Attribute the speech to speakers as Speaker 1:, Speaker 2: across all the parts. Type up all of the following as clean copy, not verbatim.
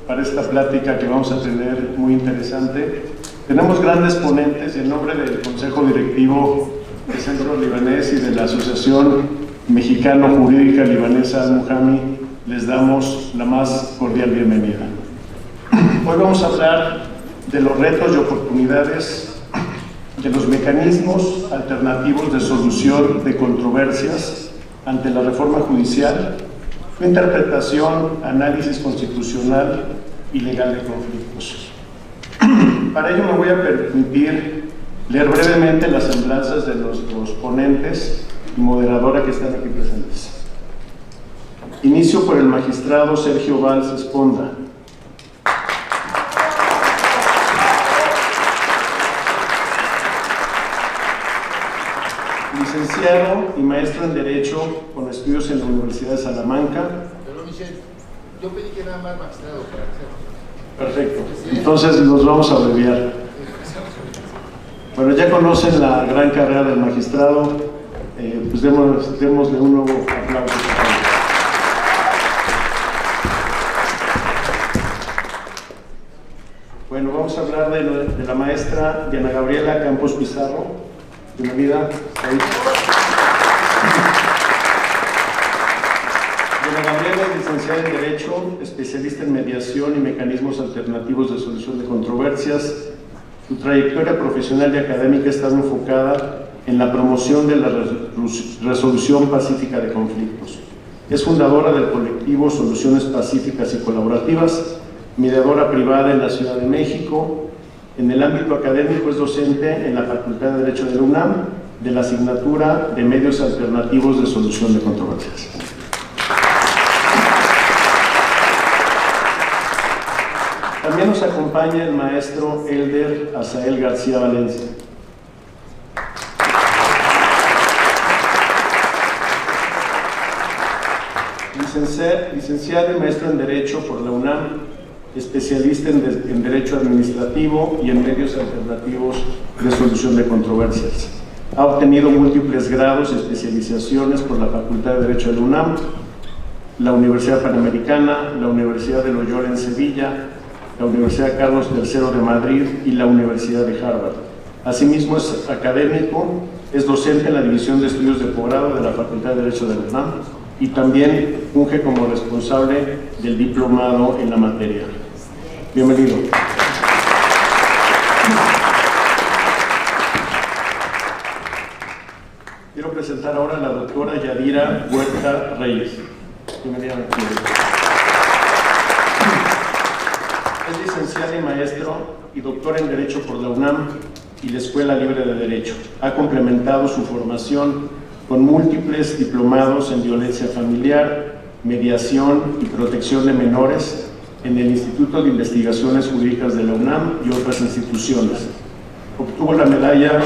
Speaker 1: para esta plática que vamos a tener muy interesante. Tenemos grandes ponentes y en nombre del Consejo Directivo del Centro Libanés y de la Asociación Mexicano-Jurídica Libanesa Al-Muhami les damos la más cordial bienvenida. Hoy vamos a hablar de los retos y oportunidades de los mecanismos alternativos de solución de controversias ante la reforma judicial, su interpretación, análisis constitucional y legal de conflictos. Para ello me voy a permitir leer brevemente las semblanzas de nuestros ponentes y moderadora que están aquí presentes. Inicio por el magistrado Sergio Valls Esponda. Licenciado y maestro en Derecho con estudios en la Universidad de Salamanca.
Speaker 2: Pero Michelle, yo pedí que nada más magistrado para hacer.
Speaker 1: Perfecto, entonces los vamos a abreviar. Bueno, ya conocen la gran carrera del magistrado, pues démosle un nuevo aplauso. Bueno, vamos a hablar de la maestra Diana Gabriela Campos Pizarro. Bienvenida. Diana Gabriela es licenciada en Derecho, especialista en mediación y mecanismos alternativos de solución de controversias. Su trayectoria profesional y académica está enfocada en la promoción de la resolución pacífica de conflictos. Es fundadora del colectivo Soluciones Pacíficas y Colaborativas, mediadora privada en la Ciudad de México. En el ámbito académico es docente en la Facultad de Derecho de la UNAM, de la asignatura de Medios Alternativos de Solución de Controversias. También nos acompaña el maestro Elder Azael García Valencia. Licenciado y maestro en Derecho por la UNAM, especialista en Derecho Administrativo y en Medios Alternativos de Solución de Controversias. Ha obtenido múltiples grados y especializaciones por la Facultad de Derecho de la UNAM, la Universidad Panamericana, la Universidad de Loyola en Sevilla, la Universidad Carlos III de Madrid y la Universidad de Harvard. Asimismo es académico, es docente en la División de Estudios de Posgrado de la Facultad de Derecho de la UNAM y también funge como responsable del diplomado en la materia. Bienvenido. Quiero presentar ahora a la doctora Yadira Huerta Reyes. Bienvenida. Es licenciada y maestro y doctora en Derecho por la UNAM y la Escuela Libre de Derecho. Ha complementado su formación con múltiples diplomados en violencia familiar, mediación y protección de menores en el Instituto de Investigaciones Jurídicas de la UNAM y otras instituciones. Obtuvo la medalla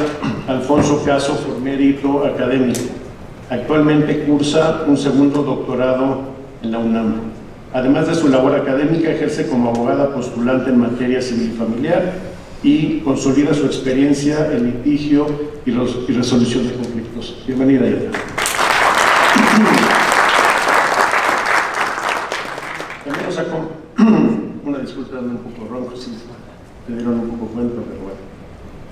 Speaker 1: Alfonso Caso por mérito académico. Actualmente cursa un segundo doctorado en la UNAM. Además de su labor académica, ejerce como abogada postulante en materia civil y familiar y consolida su experiencia en litigio y resolución de conflictos. Bienvenida, Yadira. También nos acompaña, una disculpa, un poco ronco, si te dieron un poco cuenta, pero bueno.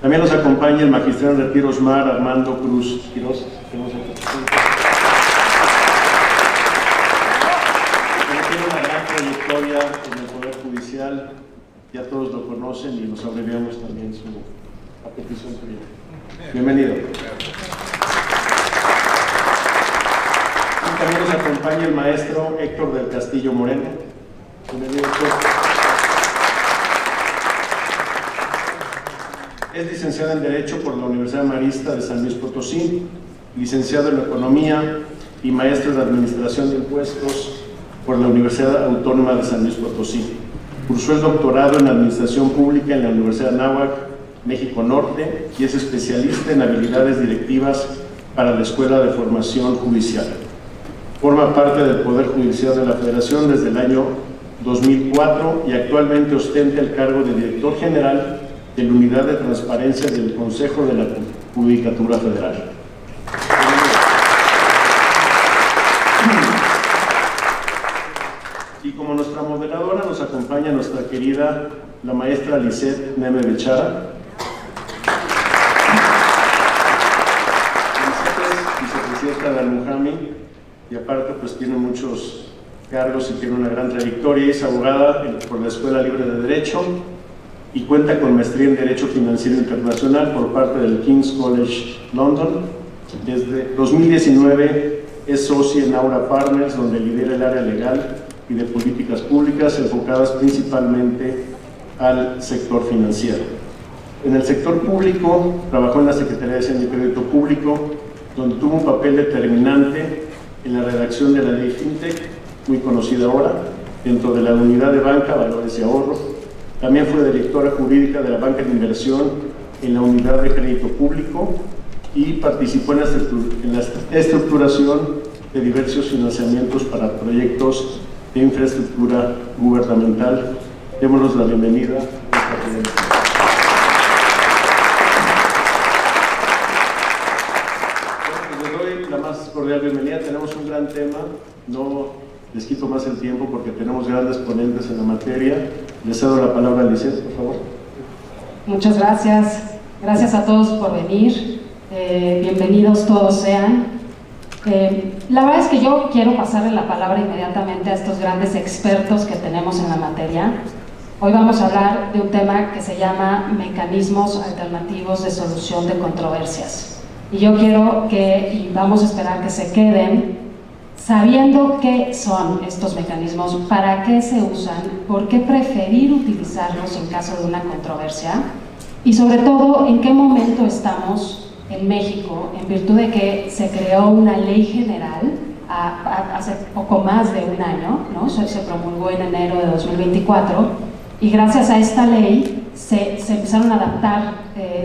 Speaker 1: También nos acompaña el magistrado en retiro Osmar Armando Cruz Quirós. Tiene una gran trayectoria en el Poder Judicial, ya todos lo conocen y nos abreviamos también su petición tuya. Bienvenido. Y también nos acompaña el maestro Héctor del Castillo Moreno. Bienvenido, Héctor. Es licenciado en Derecho por la Universidad Marista de San Luis Potosí, licenciado en Economía y maestro en Administración de Impuestos por la Universidad Autónoma de San Luis Potosí. Cursó el doctorado en Administración Pública en la Universidad Anáhuac, México Norte, y es especialista en habilidades directivas para la Escuela de Formación Judicial. Forma parte del Poder Judicial de la Federación desde el año 2004 y actualmente ostenta el cargo de Director General de la Unidad de Transparencia del Consejo de la Judicatura Federal. Y como nuestra moderadora nos acompaña nuestra querida, la maestra Lisette Neme Bechara. Lisette es vicepresidenta de Al-Muhami y aparte pues tiene muchos cargos y tiene una gran trayectoria. Es abogada por la Escuela Libre de Derecho y cuenta con maestría en Derecho Financiero Internacional por parte del King's College London. Desde 2019 es socia en Aura Partners, donde lidera el área legal y de políticas públicas enfocadas principalmente al sector financiero. En el sector público trabajó en la Secretaría de Hacienda y Crédito Público, donde tuvo un papel determinante en la redacción de la ley FinTech, muy conocida ahora, dentro de la unidad de banca, valores y ahorro. También fue directora jurídica de la banca de inversión en la unidad de crédito público y participó en la estructuración de diversos financiamientos para proyectos de infraestructura gubernamental. Démonos la bienvenida a esta presidenta. Les doy la más cordial bienvenida. Tenemos un gran tema, no les quito más el tiempo porque tenemos grandes ponentes en la materia. Les cedo la palabra a Lisette, por favor.
Speaker 3: Muchas gracias. Gracias a todos por venir. Bienvenidos todos sean. La verdad es que yo quiero pasarle la palabra inmediatamente a estos grandes expertos que tenemos en la materia. Hoy vamos a hablar de un tema que se llama mecanismos alternativos de solución de controversias. Y yo quiero y vamos a esperar que se queden sabiendo qué son estos mecanismos, para qué se usan, por qué preferir utilizarlos en caso de una controversia y sobre todo en qué momento estamos en México, en virtud de que se creó una ley general hace poco más de un año, ¿no? Se promulgó en enero de 2024 y gracias a esta ley se empezaron a adaptar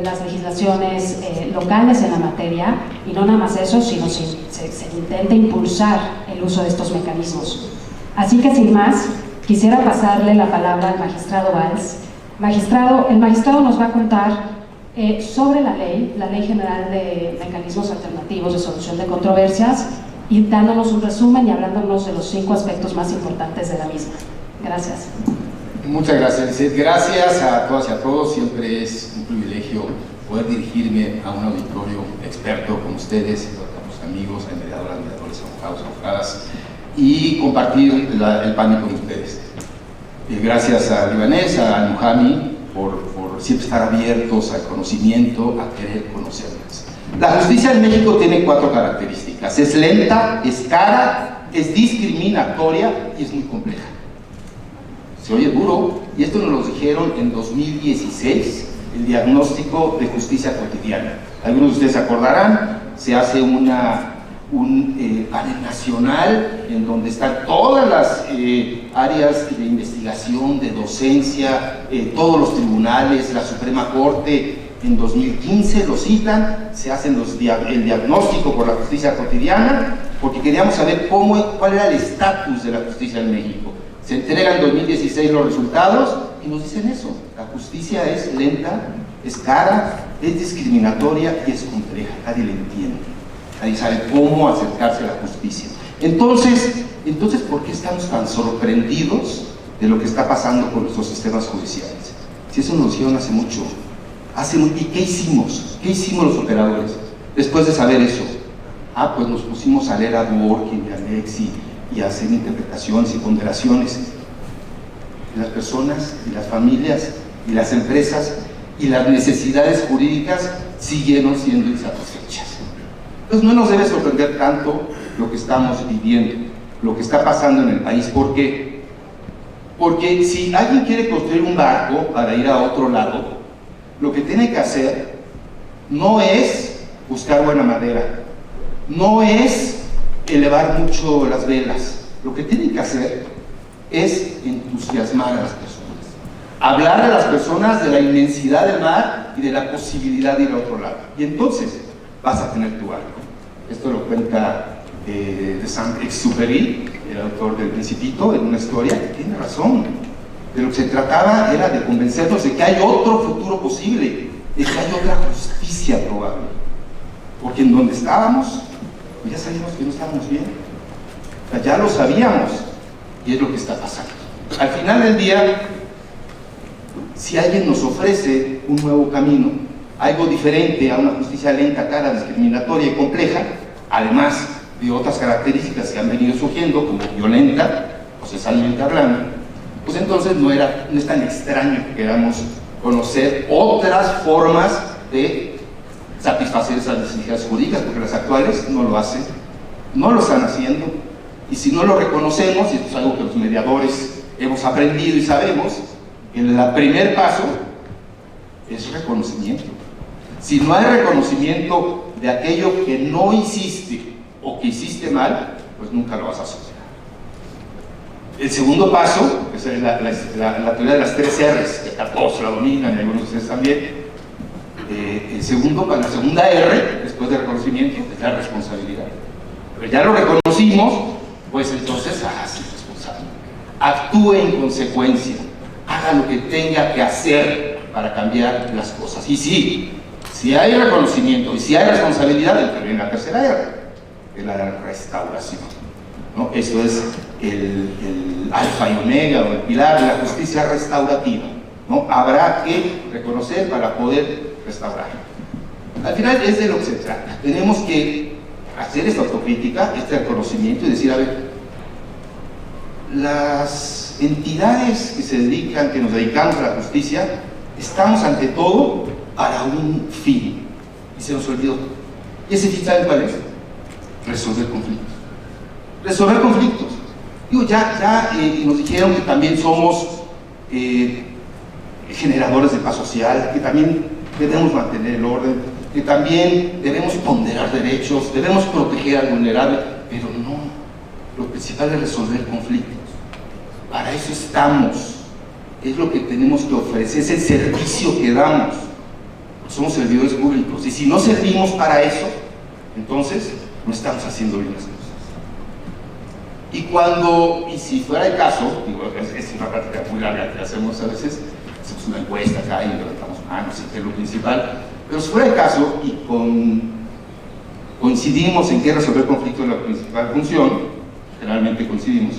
Speaker 3: las legislaciones locales en la materia y no nada más eso, sino se intenta impulsar el uso de estos mecanismos. Así que sin más, quisiera pasarle la palabra al magistrado Valls. El magistrado nos va a contar sobre la Ley General de Mecanismos Alternativos de Solución de Controversias y dándonos un resumen y hablándonos de los 5 aspectos más importantes de la misma. Gracias.
Speaker 2: Muchas gracias, Lisette. Gracias a todas y a todos. Siempre es un privilegio poder dirigirme a un auditorio experto como ustedes, a los amigos, a mediadoras, mediadores, abogados, abogadas, y compartir el panel con ustedes. Gracias a Libanés, a Al-Muhami, por siempre estar abiertos al conocimiento, a querer conocer más. La justicia en México tiene 4 características: es lenta, es cara, es discriminatoria y es muy compleja. Se oye duro, y esto nos lo dijeron en 2016, el diagnóstico de justicia cotidiana. Algunos de ustedes se acordarán, se hace un panel nacional en donde están todas las áreas de investigación, de docencia, todos los tribunales, la Suprema Corte. En 2015 lo citan, se hacen el diagnóstico por la justicia cotidiana, porque queríamos saber cuál era el estatus de la justicia en México. Se entregan en 2016 los resultados y nos dicen eso: la justicia es lenta, es cara, es discriminatoria y es compleja. Nadie la entiende, nadie sabe cómo acercarse a la justicia. Entonces, ¿por qué estamos tan sorprendidos de lo que está pasando con nuestros sistemas judiciales? Si eso nos dijeron hace mucho. ¿Y qué hicimos? ¿Qué hicimos los operadores después de saber eso? Pues nos pusimos a leer a Dworkin y a Alexi y a hacer interpretaciones y ponderaciones. Y las personas, y las familias, y las empresas, y las necesidades jurídicas siguieron siendo insatisfechas. Entonces no nos debe sorprender tanto lo que estamos viviendo, lo que está pasando en el país. ¿Por qué? Porque si alguien quiere construir un barco para ir a otro lado, lo que tiene que hacer no es buscar buena madera, no es elevar mucho las velas. Lo que tiene que hacer es entusiasmar a las personas, hablar a las personas de la inmensidad del mar y de la posibilidad de ir a otro lado. Y entonces vas a tener tu barco. Esto lo cuenta de Saint-Exupéry, el autor del Principito, en una historia que tiene razón. De lo que se trataba era de convencernos de que hay otro futuro posible, de que hay otra justicia probable. Porque en donde estábamos, pues ya sabíamos que no estábamos bien. Ya lo sabíamos. Y es lo que está pasando. Al final del día, si alguien nos ofrece un nuevo camino, algo diferente a una justicia lenta, cara, discriminatoria y compleja, además de otras características que han venido surgiendo, como violenta, procesalmente hablando, pues entonces no es tan extraño que queramos conocer otras formas de satisfacer esas necesidades jurídicas, porque las actuales no lo hacen, no lo están haciendo, y si no lo reconocemos, y esto es algo que los mediadores hemos aprendido y sabemos, el primer paso es reconocimiento. Si no hay reconocimiento de aquello que no hiciste o que hiciste mal, pues nunca lo vas a asociar. El segundo paso, que es la teoría de las 3 R's, que acá todos la dominan y algunos de ustedes también. La segunda R, después de reconocimiento, es la responsabilidad. Pero ya lo reconocimos, pues entonces hágase responsable. Actúe en consecuencia. Haga lo que tenga que hacer para cambiar las cosas. Y sí, si hay reconocimiento y si hay responsabilidad, interviene la tercera R, que es la restauración, ¿no? Eso es el alfa y omega o el pilar de la justicia restaurativa, ¿no? Habrá que reconocer para poder restaurar. Al final es de lo que se trata. Tenemos que hacer esta autocrítica, este reconocimiento y decir, a ver, las entidades que nos dedicamos a la justicia, estamos ante todo para un fin, y se nos olvidó. ¿Y ese fin saben cuál es? Resolver conflictos. Resolver conflictos. Digo, ya nos dijeron que también somos generadores de paz social, que también debemos mantener el orden, que también debemos ponderar derechos, debemos proteger al vulnerable, pero no, lo principal es resolver conflictos. Para eso estamos, es lo que tenemos que ofrecer, es el servicio que damos. Somos servidores públicos, y si no servimos para eso, entonces no estamos haciendo bien las cosas. Y si fuera el caso, digo, es una práctica muy larga que hacemos a veces, hacemos una encuesta acá y levantamos manos, que es lo principal, pero si fuera el caso y coincidimos en que resolver conflictos es la principal función, generalmente coincidimos,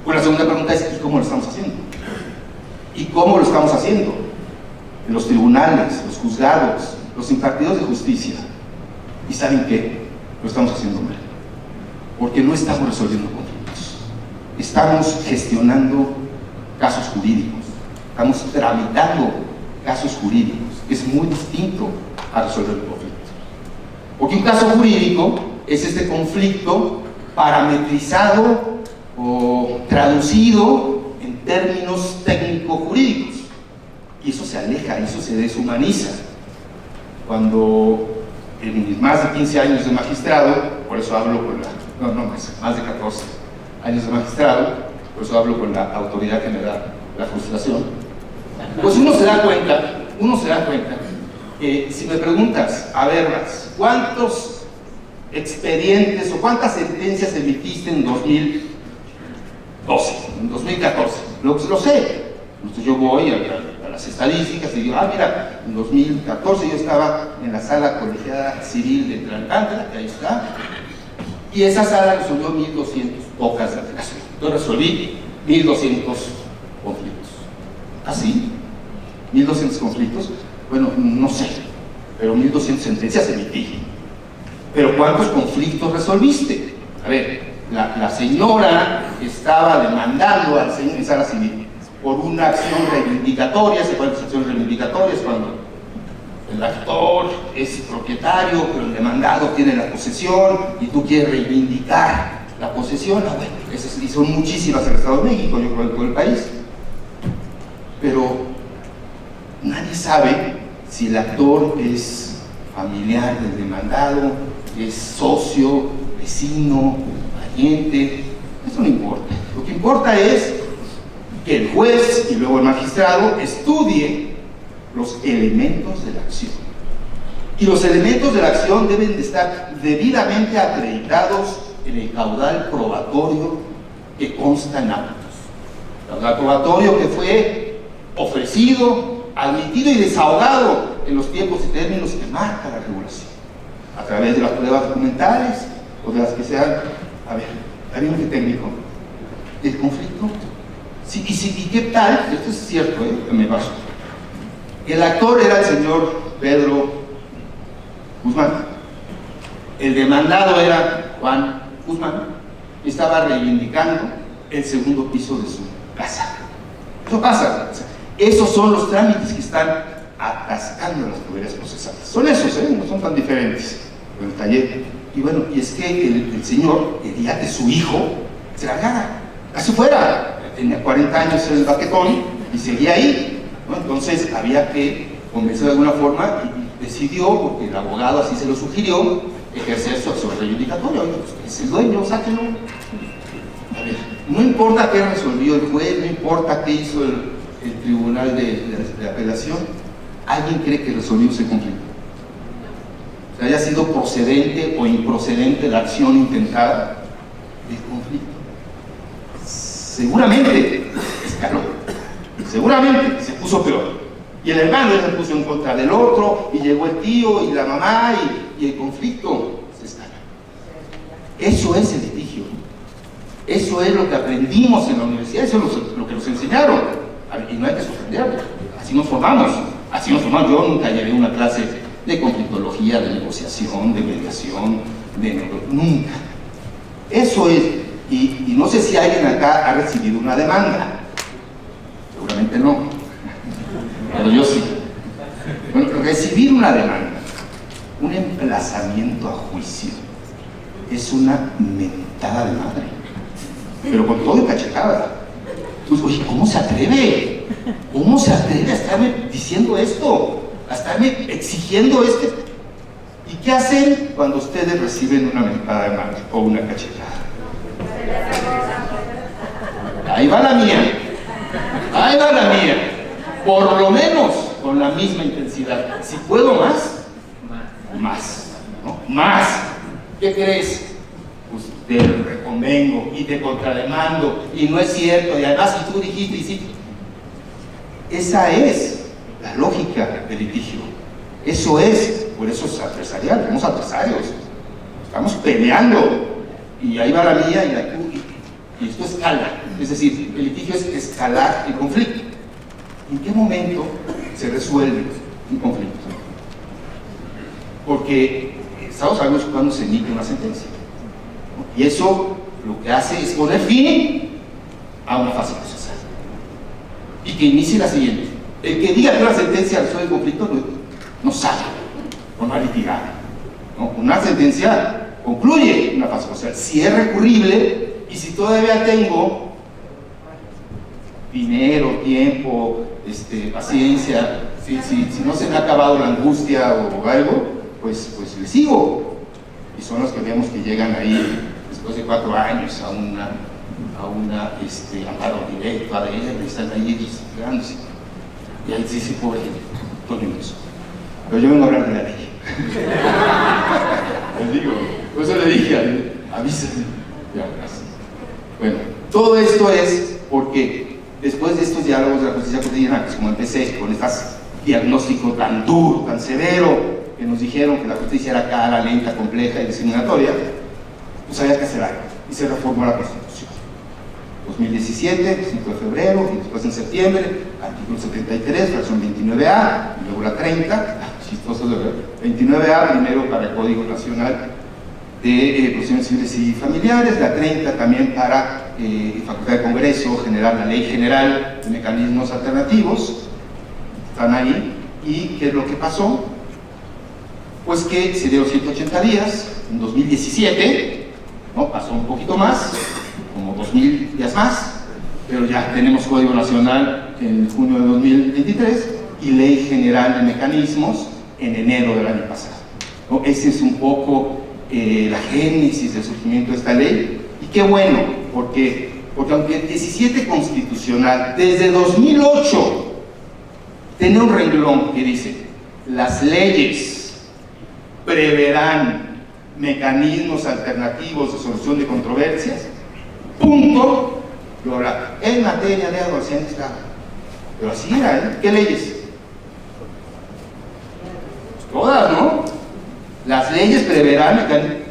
Speaker 2: pues la segunda pregunta es, ¿y cómo lo estamos haciendo? ¿Y cómo lo estamos haciendo? En los tribunales, los juzgados, los impartidores de justicia. ¿Y saben qué? Lo estamos haciendo mal. Porque no estamos resolviendo conflictos. Estamos gestionando casos jurídicos. Estamos tramitando casos jurídicos. Es muy distinto a resolver un conflicto. Porque un caso jurídico es este conflicto parametrizado o traducido en términos técnico-jurídicos, y eso se aleja, eso se deshumaniza. Cuando en mis más de 15 años de magistrado, por eso hablo con más de 14 años de magistrado, por eso hablo con la autoridad que me da la frustración, pues uno se da cuenta que si me preguntas, a ver, ¿cuántos expedientes o cuántas sentencias emitiste en 2012, en 2014? Lo sé. Entonces yo voy a las estadísticas y digo, mira, en 2014 yo estaba en la sala colegiada civil de Tlalnepantla, que ahí está, y esa sala resolvió 1,200 pocas de apelación. Yo resolví 1,200 conflictos. ¿Así? 1,200 conflictos. Bueno, no sé, pero 1,200 sentencias emití. Pero ¿cuántos conflictos resolviste? A ver, la señora estaba demandando al señor en sala civil por una acción reivindicatoria. ¿Se cuántas acciones reivindicatorias? Cuando el actor es propietario, pero el demandado tiene la posesión y tú quieres reivindicar la posesión. Bueno, esas, y son muchísimas en el Estado de México, yo creo en todo el país. Pero nadie sabe si el actor es familiar del demandado, es socio, vecino, pariente. Eso no importa. Lo que importa es que el juez y luego el magistrado estudie los elementos de la acción. Y los elementos de la acción deben de estar debidamente acreditados en el caudal probatorio que consta en autos. Caudal probatorio que fue ofrecido, admitido y desahogado en los tiempos y términos que marca la regulación, a través de las pruebas documentales o de las que sean. A ver, también que técnico. el conflicto. Sí, y qué tal, esto es cierto, me baso. El actor era el señor Pedro Guzmán, el demandado era Juan Guzmán, y estaba reivindicando el segundo piso de su casa. Eso pasa. Esos son los trámites que están atascando a las tuberías procesales. Son esos, no son tan diferentes con el taller. Y bueno, y es que el señor quería que su hijo se largara, casi fuera. Tenía 40 años en el baquetón y seguía ahí, ¿no? Entonces había que convencer de alguna forma y decidió, porque el abogado así se lo sugirió, ejercer su acción reivindicatoria. Oye, pues, es el dueño, sáquenlo. A ver, no importa qué resolvió el juez, no importa qué hizo el tribunal de apelación, ¿alguien cree que resolvió ese conflicto? O sea, haya sido procedente o improcedente la acción intentada del conflicto. Seguramente escaló, seguramente se puso peor. Y el hermano se puso en contra del otro, y llegó el tío y la mamá, y el conflicto se escala. Eso es el litigio. Eso es lo que aprendimos en la universidad, eso es lo que nos enseñaron. Y no hay que sorprenderlo. Así nos formamos. Así nos formamos. Yo nunca llevé una clase de conflictología, de negociación, de mediación, nunca. Eso es. Y no sé si alguien acá ha recibido una demanda. Seguramente no. Pero yo sí. Bueno, recibir una demanda, un emplazamiento a juicio, es una mentada de madre. Pero con todo y cachetada. Pues, oye, ¿cómo se atreve? ¿Cómo se atreve a estarme diciendo esto? A estarme exigiendo esto. ¿Y qué hacen cuando ustedes reciben una mentada de madre o una cachetada? Ahí va la mía. Ahí va la mía. Por lo menos con la misma intensidad. Si puedo más, más, ¿no? Más. ¿Qué crees? Pues te reconvengo y te contrademando y no es cierto y además si tú dijiste y sí. Esa es la lógica del litigio. Eso es, por eso es adversarial, somos adversarios. Estamos peleando y ahí va la mía y la tuya. Y esto escala, es decir, el litigio es escalar el conflicto. ¿En qué momento se resuelve un conflicto? Porque estamos hablando de cuando se emite una sentencia, ¿no? Y eso lo que hace es poner fin a una fase procesal y que inicie la siguiente. El que diga que una sentencia resuelve el conflicto no sabe o no ha litigado, ¿no? Una sentencia concluye una fase procesal si es recurrible. Y si todavía tengo dinero, tiempo, paciencia, si no se me ha acabado la angustia o algo, pues le sigo. Y son los que vemos que llegan ahí después de 4 años a una amparo directo, ADR, y están ahí litigándose. Y ahí dice, pobre gente, todo eso. Pero yo vengo a hablar de la ley. Les digo, por eso le dije, avísenme. Ya, gracias. Bueno, todo esto es porque después de estos diálogos de la justicia cotidiana, como empecé con este diagnóstico tan duro, tan severo, que nos dijeron que la justicia era cara, lenta, compleja y discriminatoria, pues había que hacer algo y se reformó la Constitución. 2017, 5 de febrero, y después en septiembre, artículo 73, fracción 29A, y luego la 30, chistoso de ver, 29A primero para el Código Nacional de Procedimientos Civiles y Familiares, la 30 también para Facultad de Congreso, generar la Ley General de Mecanismos Alternativos, están ahí. ¿Y qué es lo que pasó? Pues que se dieron 180 días, en 2017, ¿no? Pasó un poquito más, como 2000 días más, pero ya tenemos Código Nacional en junio de 2023 y Ley General de Mecanismos en enero del año pasado, ¿no? Ese es un poco la génesis del surgimiento de esta ley, y qué bueno, porque aunque el 17 constitucional desde 2008 tiene un renglón que dice las leyes preverán mecanismos alternativos de solución de controversias, punto, lo habrá en materia de adolescentes, claro. Pero así era, ¿qué leyes? Todas, ¿no? Las leyes preverán mecanismos.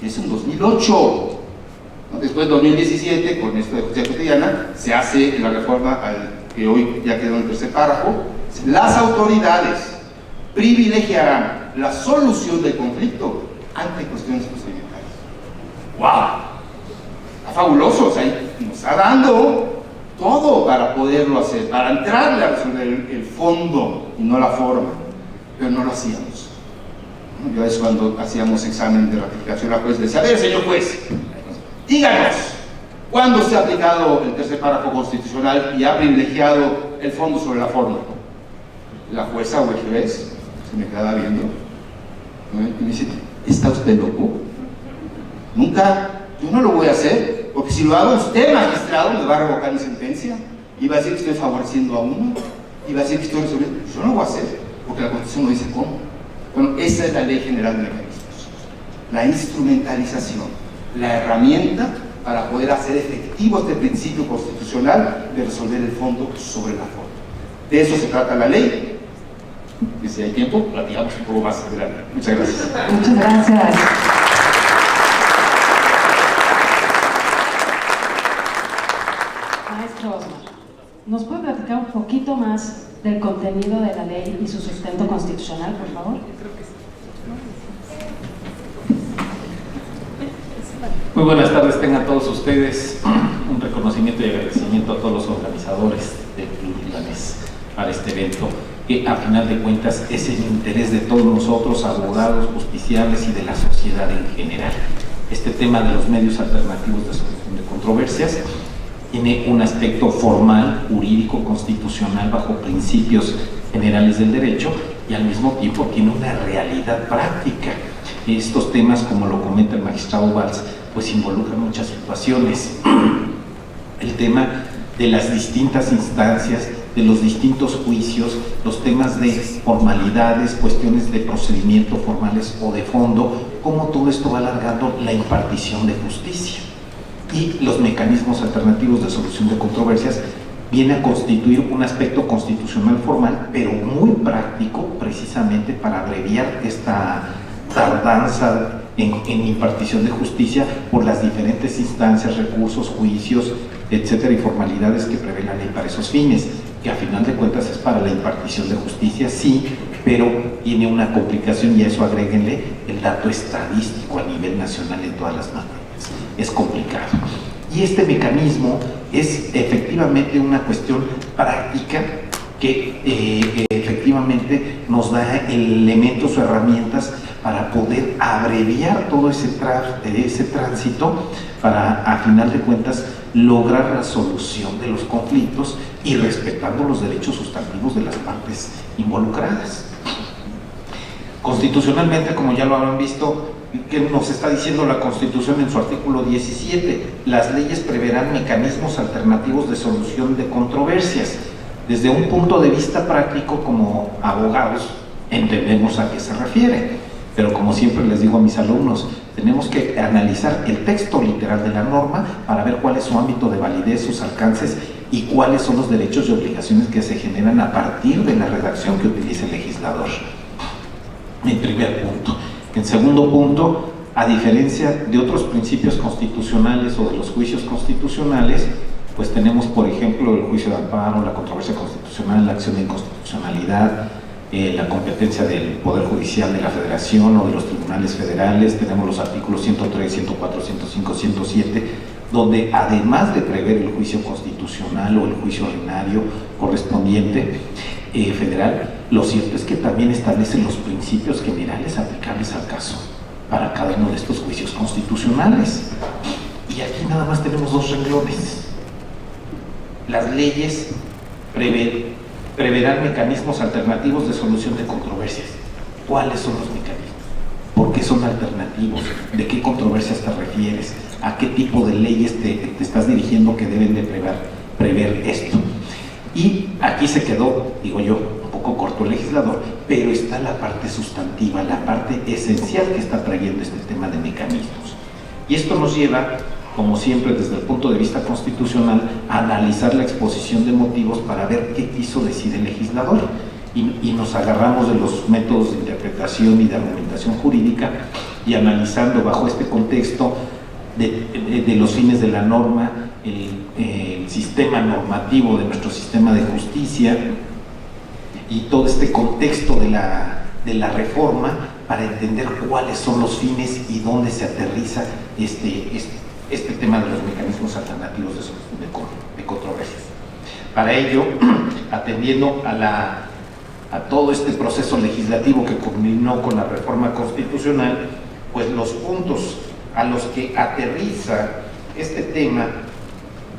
Speaker 2: Es en 2008. Después, en 2017, con esto de justicia cotidiana, se hace la reforma que hoy ya quedó en el tercer párrafo. Las autoridades privilegiarán la solución del conflicto ante cuestiones procedimentales. ¡Wow! Está fabuloso, o sea, nos está dando todo para poderlo hacer, para entrarle a resolver el fondo y no la forma, pero no lo hacíamos. Yo es cuando hacíamos examen de ratificación, la juez decía: a ver, señor juez, díganos, ¿cuándo se ha aplicado el tercer párrafo constitucional y ha privilegiado el fondo sobre la forma? La jueza o el juez se me quedaba viendo y me dice: ¿está usted loco? Nunca, yo no lo voy a hacer, porque si lo hago usted, magistrado, me va a revocar mi sentencia y va a decir que estoy favoreciendo a uno y va a decir que estoy resolviendo. Yo no lo voy a hacer, porque la Constitución no dice cómo. Bueno, esa es la Ley General de Mecanismos, la instrumentalización, la herramienta para poder hacer efectivo este principio constitucional de resolver el fondo sobre la forma. De eso se trata la ley, y si hay tiempo, platicamos un poco más adelante. Muchas gracias.
Speaker 3: Muchas gracias. Maestro Osmar, ¿nos puede platicar un poquito más del contenido de la ley y su sustento constitucional, por favor?
Speaker 4: Muy buenas tardes, tengan todos ustedes. Un reconocimiento y agradecimiento a todos los organizadores del Club Libanés para este evento, que a final de cuentas es el interés de todos nosotros, abogados, justiciables y de la sociedad en general. Este tema de los medios alternativos de solución de controversias tiene un aspecto formal, jurídico, constitucional, bajo principios generales del derecho, y al mismo tiempo tiene una realidad práctica. Estos temas, como lo comenta el magistrado Valls, pues involucran muchas situaciones. El tema de las distintas instancias, de los distintos juicios, los temas de formalidades, cuestiones de procedimiento formales o de fondo, cómo todo esto va alargando la impartición de justicia. Y los mecanismos alternativos de solución de controversias viene a constituir un aspecto constitucional formal, pero muy práctico, precisamente para abreviar esta tardanza en impartición de justicia por las diferentes instancias, recursos, juicios, etcétera, y formalidades que prevé la ley para esos fines, que a final de cuentas es para la impartición de justicia, sí, pero tiene una complicación, y a eso agréguenle el dato estadístico a nivel nacional en todas las materias. Es complicado. Y este mecanismo es efectivamente una cuestión práctica que efectivamente nos da elementos o herramientas para poder abreviar todo ese tránsito, para, a final de cuentas, lograr la solución de los conflictos y respetando los derechos sustantivos de las partes involucradas. Constitucionalmente, como ya lo habrán visto, ¿qué nos está diciendo la Constitución en su artículo 17? Las leyes preverán mecanismos alternativos de solución de controversias. Desde un punto de vista práctico, como abogados, entendemos a qué se refiere, pero como siempre les digo a mis alumnos, tenemos que analizar el texto literal de la norma para ver cuál es su ámbito de validez, sus alcances y cuáles son los derechos y obligaciones que se generan a partir de la redacción que utilice el legislador. En primer punto. En segundo punto, a diferencia de otros principios constitucionales o de los juicios constitucionales, pues tenemos, por ejemplo, el juicio de amparo, la controversia constitucional, la acción de inconstitucionalidad, la competencia del Poder Judicial de la Federación o de los tribunales federales. Tenemos los artículos 103, 104, 105, 107, donde además de prever el juicio constitucional o el juicio ordinario correspondiente federal, lo cierto es que también establecen los principios generales aplicables al caso para cada uno de estos juicios constitucionales. Y aquí nada más tenemos dos renglones. Las leyes preverán mecanismos alternativos de solución de controversias. ¿Cuáles son los mecanismos? ¿Por qué son alternativos? ¿De qué controversias te refieres? ¿A qué tipo de leyes te estás dirigiendo que deben de prever esto? Y aquí se quedó, digo yo, un poco corto el legislador, pero está la parte sustantiva, la parte esencial que está trayendo este tema de mecanismos. Y esto nos lleva, como siempre desde el punto de vista constitucional, a analizar la exposición de motivos para ver qué quiso decir el legislador. Y nos agarramos de los métodos de interpretación y de argumentación jurídica, y analizando bajo este contexto de los fines de la norma, el sistema normativo de nuestro sistema de justicia y todo este contexto de la reforma para entender cuáles son los fines y dónde se aterriza este tema de los mecanismos alternativos de solución de controversias. Para ello, atendiendo a todo este proceso legislativo que culminó con la reforma constitucional, pues los puntos a los que aterriza este tema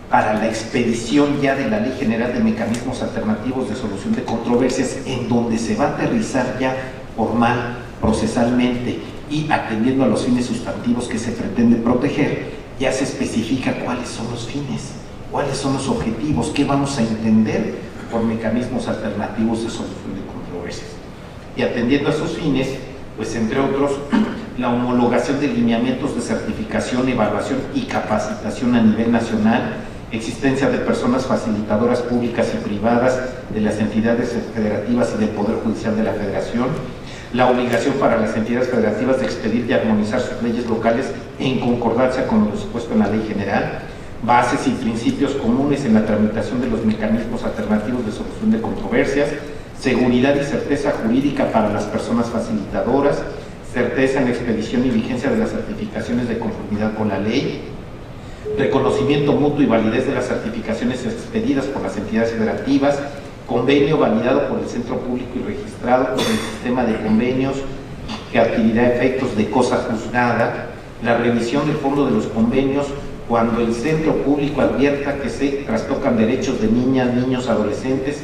Speaker 4: para la expedición ya de la Ley General de Mecanismos Alternativos de Solución de Controversias, en donde se va a aterrizar ya formal, procesalmente y atendiendo a los fines sustantivos que se pretende proteger, ya se especifica cuáles son los fines, cuáles son los objetivos, qué vamos a entender por mecanismos alternativos de solución de controversias. Y atendiendo a esos fines, pues entre otros, la homologación de lineamientos de certificación, evaluación y capacitación a nivel nacional, existencia de personas facilitadoras públicas y privadas de las entidades federativas y del Poder Judicial de la Federación, la obligación para las entidades federativas de expedir y armonizar sus leyes locales en concordancia con lo dispuesto en la Ley General, bases y principios comunes en la tramitación de los mecanismos alternativos de solución de controversias, seguridad y certeza jurídica para las personas facilitadoras, certeza en la expedición y vigencia de las certificaciones de conformidad con la ley, reconocimiento mutuo y validez de las certificaciones expedidas por las entidades federativas, convenio validado por el Centro Público y registrado por el sistema de convenios que adquirirá efectos de cosa juzgada, la revisión del fondo de los convenios cuando el Centro Público advierta que se trastocan derechos de niñas, niños, adolescentes,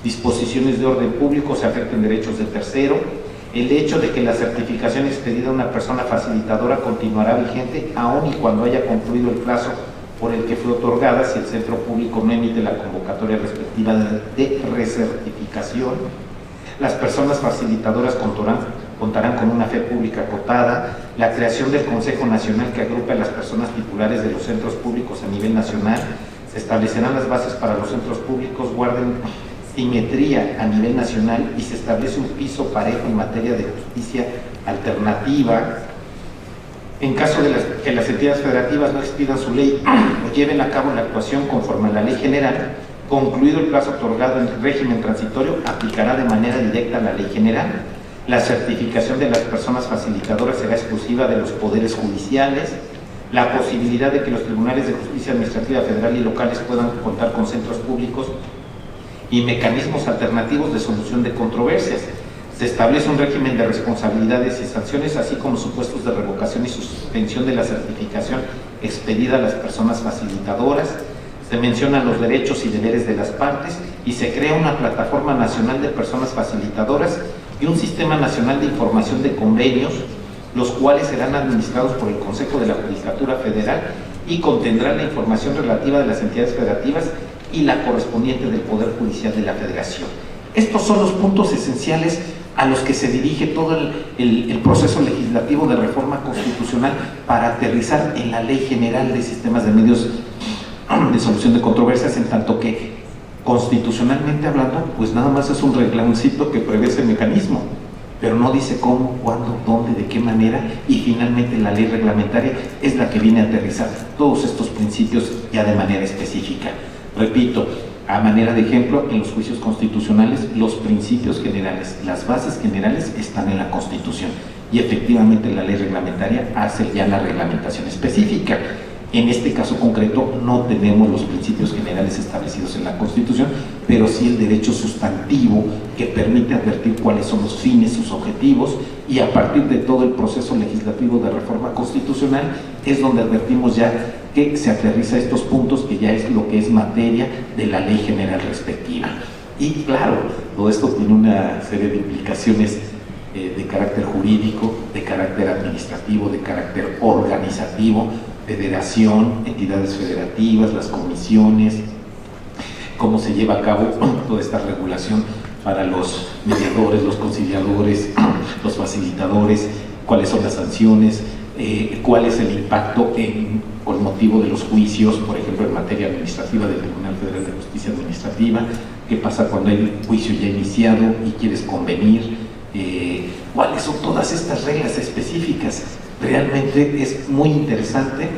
Speaker 4: disposiciones de orden público, se afecten derechos de tercero, el hecho de que la certificación expedida a una persona facilitadora continuará vigente aun y cuando haya concluido el plazo por el que fue otorgada si el Centro Público no emite la convocatoria respectiva de recertificación. Las personas facilitadoras contarán con una fe pública acotada, la creación del Consejo Nacional que agrupe a las personas titulares de los centros públicos a nivel nacional, se establecerán las bases para los centros públicos, guarden simetría a nivel nacional y se establece un piso parejo en materia de justicia alternativa. En caso de que las entidades federativas no expidan su ley o lleven a cabo la actuación conforme a la ley general, concluido el plazo otorgado en el régimen transitorio, aplicará de manera directa la ley general. La certificación de las personas facilitadoras será exclusiva de los poderes judiciales. La posibilidad de que los tribunales de justicia administrativa federal y locales puedan contar con centros públicos y mecanismos alternativos de solución de controversias. Se establece un régimen de responsabilidades y sanciones, así como supuestos de revocación y suspensión de la certificación expedida a las personas facilitadoras. Se mencionan los derechos y deberes de las partes y se crea una plataforma nacional de personas facilitadoras y un sistema nacional de información de convenios, los cuales serán administrados por el Consejo de la Judicatura Federal y contendrán la información relativa de las entidades federativas y la correspondiente del Poder Judicial de la Federación. Estos son los puntos esenciales a los que se dirige todo el proceso legislativo de reforma constitucional para aterrizar en la Ley General de Sistemas de Medios de Solución de Controversias, en tanto que constitucionalmente hablando, pues nada más es un reglamentito que prevé ese mecanismo, pero no dice cómo, cuándo, dónde, de qué manera, y finalmente la ley reglamentaria es la que viene a aterrizar todos estos principios ya de manera específica. Repito, a manera de ejemplo, en los juicios constitucionales, los principios generales, las bases generales están en la Constitución y efectivamente la ley reglamentaria hace ya la reglamentación específica. En este caso concreto no tenemos los principios generales establecidos en la Constitución, pero sí el derecho sustantivo que permite advertir cuáles son los fines, sus objetivos, y a partir de todo el proceso legislativo de reforma constitucional es donde advertimos ya que se aterriza estos puntos que ya es lo que es materia de la ley general respectiva. Y claro, todo esto tiene una serie de implicaciones de carácter jurídico, de carácter administrativo, de carácter organizativo, federación, entidades federativas, las comisiones, cómo se lleva a cabo toda esta regulación para los mediadores, los conciliadores, los facilitadores, cuáles son las sanciones, cuál es el impacto con motivo de los juicios, por ejemplo en materia administrativa del Tribunal Federal de Justicia Administrativa, qué pasa cuando hay un juicio ya iniciado y quieres convenir, cuáles son todas estas reglas específicas realmente es muy interesante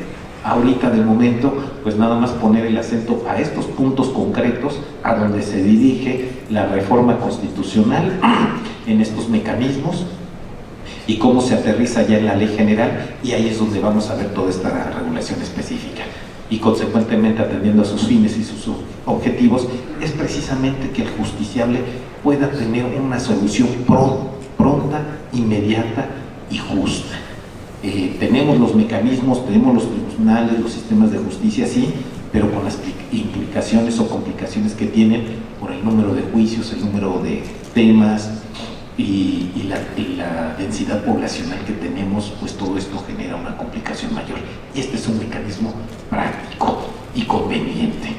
Speaker 4: ahorita del momento, pues nada más poner el acento a estos puntos concretos a donde se dirige la reforma constitucional en estos mecanismos y cómo se aterriza ya en la ley general, y ahí es donde vamos a ver toda esta regulación específica. Y consecuentemente, atendiendo a sus fines y sus objetivos, es precisamente que el justiciable pueda tener una solución pronta, inmediata y justa. Tenemos los mecanismos, tenemos los tribunales, los sistemas de justicia, sí, pero con las implicaciones o complicaciones que tienen por el número de juicios, el número de temas y la densidad poblacional que tenemos, pues todo esto genera una complicación mayor. Y este es un mecanismo práctico y conveniente.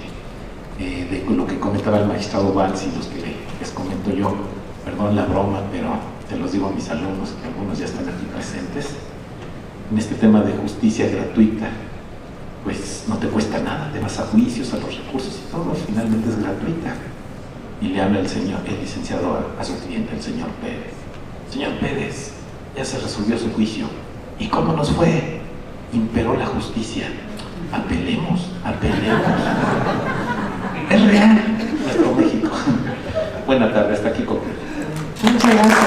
Speaker 4: De lo que comentaba el magistrado Valls y los que les comento yo, perdón la broma, pero te los digo a mis alumnos, que algunos ya están aquí presentes, en este tema de justicia gratuita, pues no te cuesta nada, te vas a juicios, a los recursos y todo, finalmente es gratuita. Y le habla el licenciado a su cliente, el señor Pérez. Señor Pérez, ya se resolvió su juicio. ¿Y cómo nos fue? Imperó la justicia. Apelemos. Es real, nuestro México. Buena tarde, hasta aquí concluyo.
Speaker 3: Muchas gracias.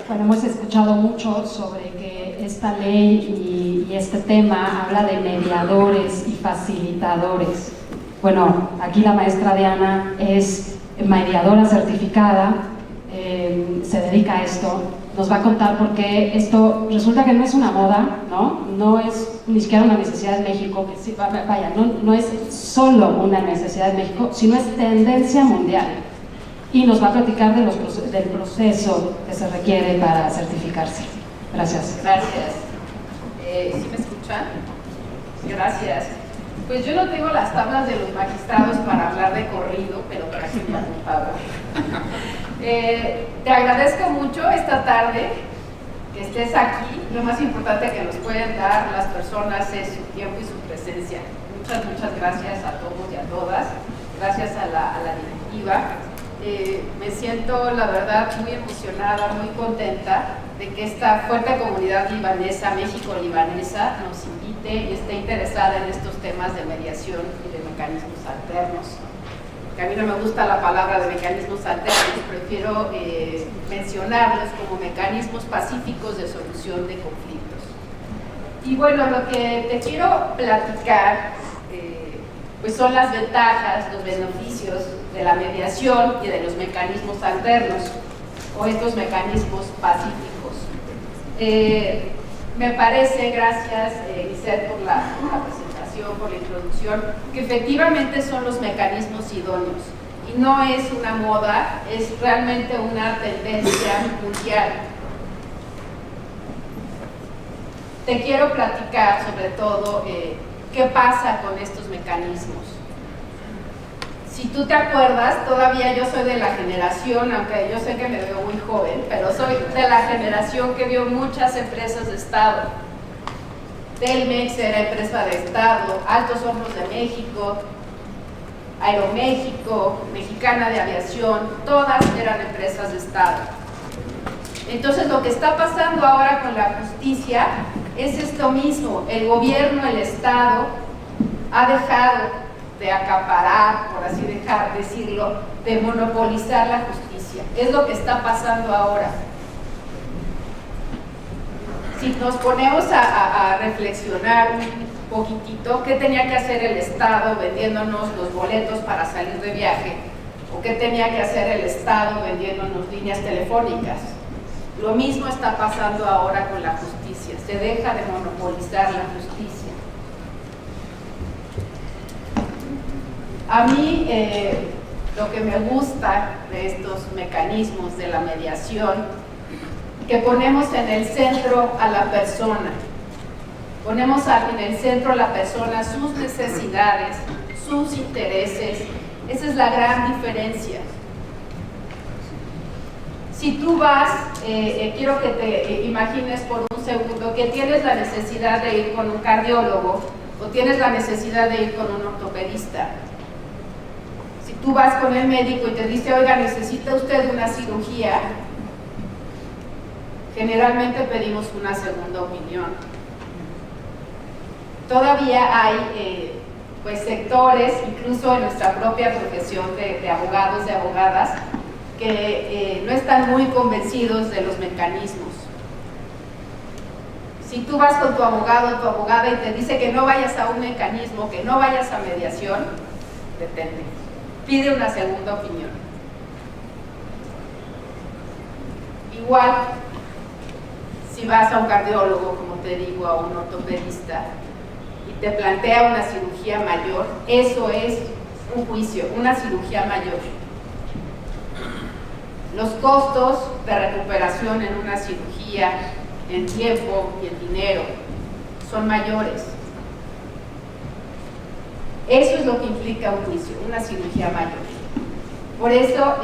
Speaker 3: Bueno, hemos escuchado mucho sobre que esta ley y este tema habla de mediadores y facilitadores. Bueno, aquí la maestra Diana es mediadora certificada, se dedica a esto, nos va a contar por qué esto resulta que no es una moda, ¿no? No es ni siquiera una necesidad de México, que sí, vaya, no es solo una necesidad de México, sino es tendencia mundial. Y nos va a platicar del proceso que se requiere para certificarse. Gracias.
Speaker 5: Gracias. ¿Sí me escuchan? Gracias. Pues yo no tengo las tablas de los magistrados para hablar de corrido, pero traje mi apuntador. Te agradezco mucho esta tarde que estés aquí. Lo más importante que nos pueden dar las personas es su tiempo y su presencia. Muchas gracias a todos y a todas. Gracias a la directiva. Me siento, la verdad, muy emocionada, muy contenta de que esta fuerte comunidad libanesa, México-libanesa, nos invite y esté interesada en estos temas de mediación y de mecanismos alternos. Que a mí no me gusta la palabra de mecanismos alternos, prefiero mencionarlos como mecanismos pacíficos de solución de conflictos. Y bueno, lo que te quiero platicar pues son las ventajas, los beneficios de la mediación y de los mecanismos alternos o estos mecanismos pacíficos. Me parece, gracias Lisette por la presentación, por la introducción, que efectivamente son los mecanismos idóneos y no es una moda, es realmente una tendencia mundial. Te quiero platicar sobre todo qué pasa con estos mecanismos. Si tú te acuerdas, todavía yo soy de la generación, aunque yo sé que me veo muy joven, pero soy de la generación que vio muchas empresas de Estado. Telmex era empresa de Estado, Altos Hornos de México, Aeroméxico, Mexicana de Aviación, todas eran empresas de Estado. Entonces lo que está pasando ahora con la justicia es esto mismo. El gobierno, el Estado, ha dejado de acaparar, por así decirlo, de monopolizar la justicia. Es lo que está pasando ahora. Si nos ponemos a reflexionar un poquitito, ¿qué tenía que hacer el Estado vendiéndonos los boletos para salir de viaje? ¿O qué tenía que hacer el Estado vendiéndonos líneas telefónicas? Lo mismo está pasando ahora con la justicia. Se deja de monopolizar la justicia. A mí lo que me gusta de estos mecanismos de la mediación, que ponemos en el centro a la persona, ponemos en el centro a la persona, sus necesidades, sus intereses. Esa es la gran diferencia. Si tú vas, quiero que te imagines por un segundo que tienes la necesidad de ir con un cardiólogo o tienes la necesidad de ir con un ortopedista. Si tú vas con el médico y te dice, oiga, necesita usted una cirugía, generalmente pedimos una segunda opinión. Todavía hay pues sectores, incluso en nuestra propia profesión de abogados, de abogadas, que no están muy convencidos de los mecanismos. Si tú vas con tu abogado o tu abogada y te dice que no vayas a un mecanismo, que no vayas a mediación, detente. Pide una segunda opinión. Igual, si vas a un cardiólogo, como te digo, a un ortopedista, y te plantea una cirugía mayor, eso es un juicio, una cirugía mayor. Los costos de recuperación en una cirugía, en tiempo y en dinero, son mayores. Eso es lo que implica un juicio, una cirugía mayor. Por eso,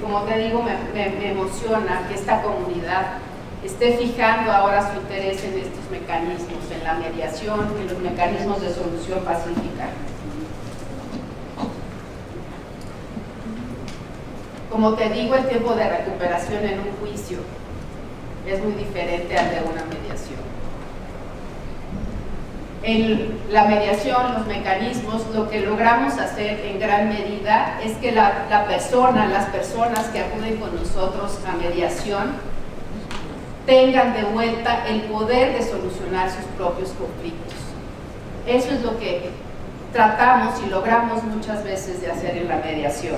Speaker 5: como te digo, me emociona que esta comunidad esté fijando ahora su interés en estos mecanismos, en la mediación, en los mecanismos de solución pacífica. Como te digo, el tiempo de recuperación en un juicio es muy diferente al de una mediación. En la mediación, los mecanismos, lo que logramos hacer en gran medida es que las personas que acuden con nosotros a mediación tengan de vuelta el poder de solucionar sus propios conflictos. Eso es lo que tratamos y logramos muchas veces de hacer en la mediación.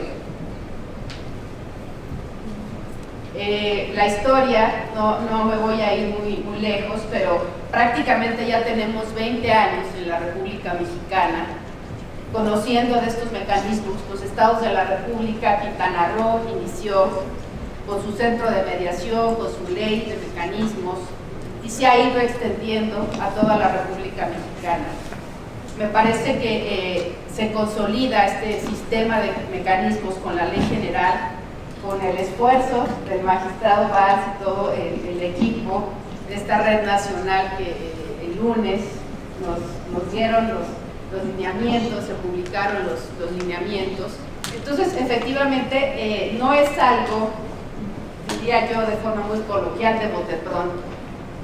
Speaker 5: La historia, no me voy a ir muy lejos, pero prácticamente ya tenemos 20 años en la República Mexicana conociendo de estos mecanismos. Los estados de la República, Quintana Roo inició con su centro de mediación, con su ley de mecanismos, y se ha ido extendiendo a toda la República Mexicana. Me parece que se consolida este sistema de mecanismos con la ley general, con el esfuerzo del magistrado Valls y todo el equipo de esta red nacional que el lunes nos dieron los lineamientos, se publicaron los lineamientos. Entonces, efectivamente, no es algo, diría yo de forma muy coloquial, de bote pronto.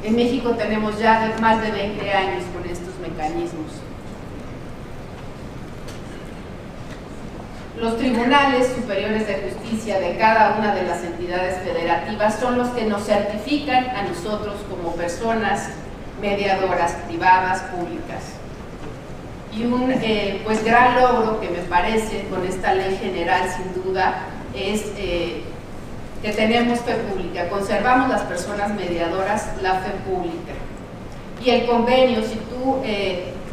Speaker 5: En México tenemos ya más de 20 años con estos mecanismos. Los tribunales superiores de justicia de cada una de las entidades federativas son los que nos certifican a nosotros como personas mediadoras privadas, públicas. Y un pues gran logro que me parece con esta ley general, sin duda, es que tenemos fe pública, conservamos las personas mediadoras la fe pública. Y el convenio, si tú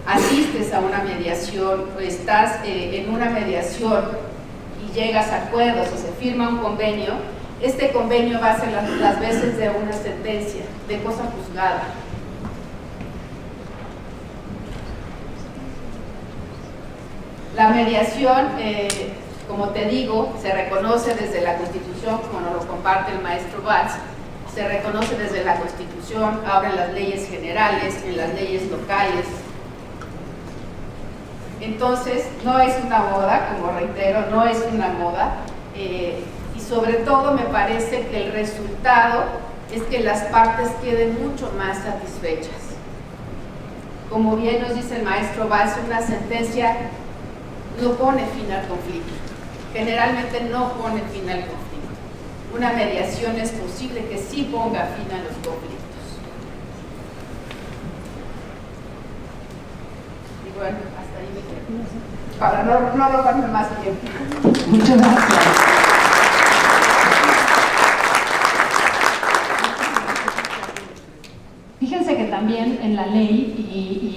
Speaker 5: asistes a una mediación o estás en una mediación y llegas a acuerdos y se firma un convenio, este convenio va a ser las veces de una sentencia, de cosa juzgada. La mediación, como te digo, se reconoce desde la Constitución, como nos lo comparte el maestro Valls, se reconoce desde la Constitución, ahora en las leyes generales, en las leyes locales. Entonces, no es una moda, como reitero, no es una moda, y sobre todo me parece que el resultado es que las partes queden mucho más satisfechas. Como bien nos dice el maestro Valls, una sentencia no pone fin al conflicto, generalmente no pone fin al conflicto. Una mediación es posible que sí ponga fin a los conflictos. Y bueno, hasta ahí me quedo, para no robarme más tiempo.
Speaker 3: Muchas gracias. Fíjense que también en la ley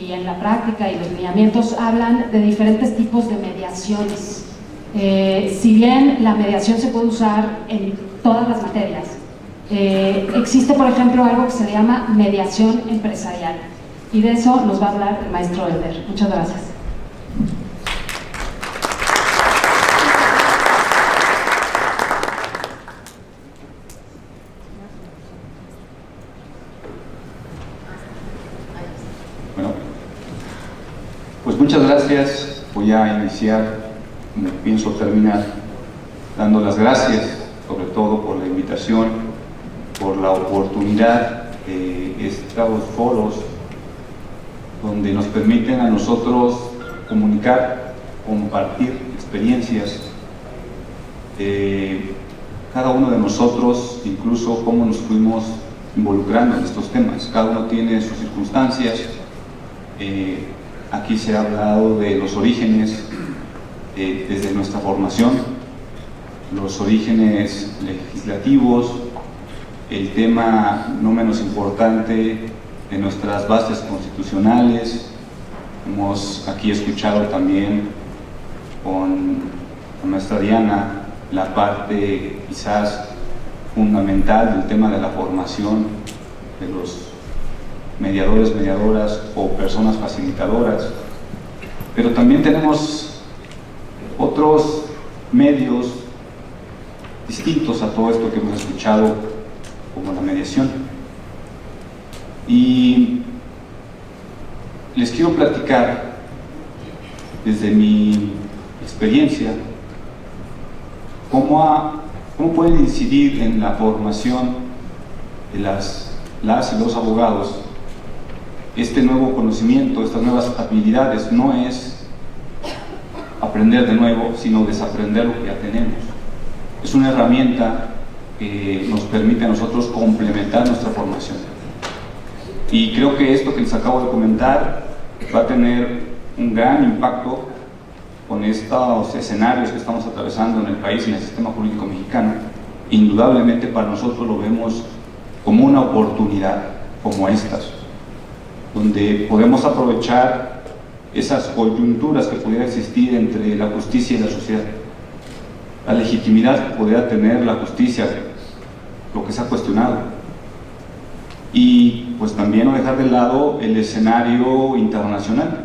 Speaker 3: y en la práctica y los lineamientos hablan de diferentes tipos de mediaciones. Si bien la mediación se puede usar en todas las materias, existe, por ejemplo, algo que se llama mediación empresarial, y de eso nos va a hablar el maestro Elder. Muchas gracias.
Speaker 6: Bueno, pues muchas gracias. Voy a iniciar me pienso terminar dando las gracias, sobre todo por la invitación, por la oportunidad de estos foros donde nos permiten a nosotros comunicar, compartir experiencias de cada uno de nosotros, incluso cómo nos fuimos involucrando en estos temas. Cada uno tiene sus circunstancias. Aquí se ha hablado de los orígenes desde nuestra formación, los orígenes legislativos, el tema no menos importante de nuestras bases constitucionales. Hemos aquí escuchado también con la maestra Diana la parte quizás fundamental del tema de la formación de los mediadores, mediadoras o personas facilitadoras, pero también tenemos otros medios distintos a todo esto que hemos escuchado, como la mediación. Y les quiero platicar desde mi experiencia cómo pueden incidir en la formación de las y los abogados este nuevo conocimiento, estas nuevas habilidades. No es aprender de nuevo, sino desaprender lo que ya tenemos. Es una herramienta que nos permite a nosotros complementar nuestra formación. Y creo que esto que les acabo de comentar va a tener un gran impacto con estos escenarios que estamos atravesando en el país y en el sistema jurídico mexicano. Indudablemente para nosotros lo vemos como una oportunidad como estas, donde podemos aprovechar esas coyunturas que pudiera existir entre la justicia y la sociedad, la legitimidad que pudiera tener la justicia, lo que se ha cuestionado, y pues también no dejar de lado el escenario internacional.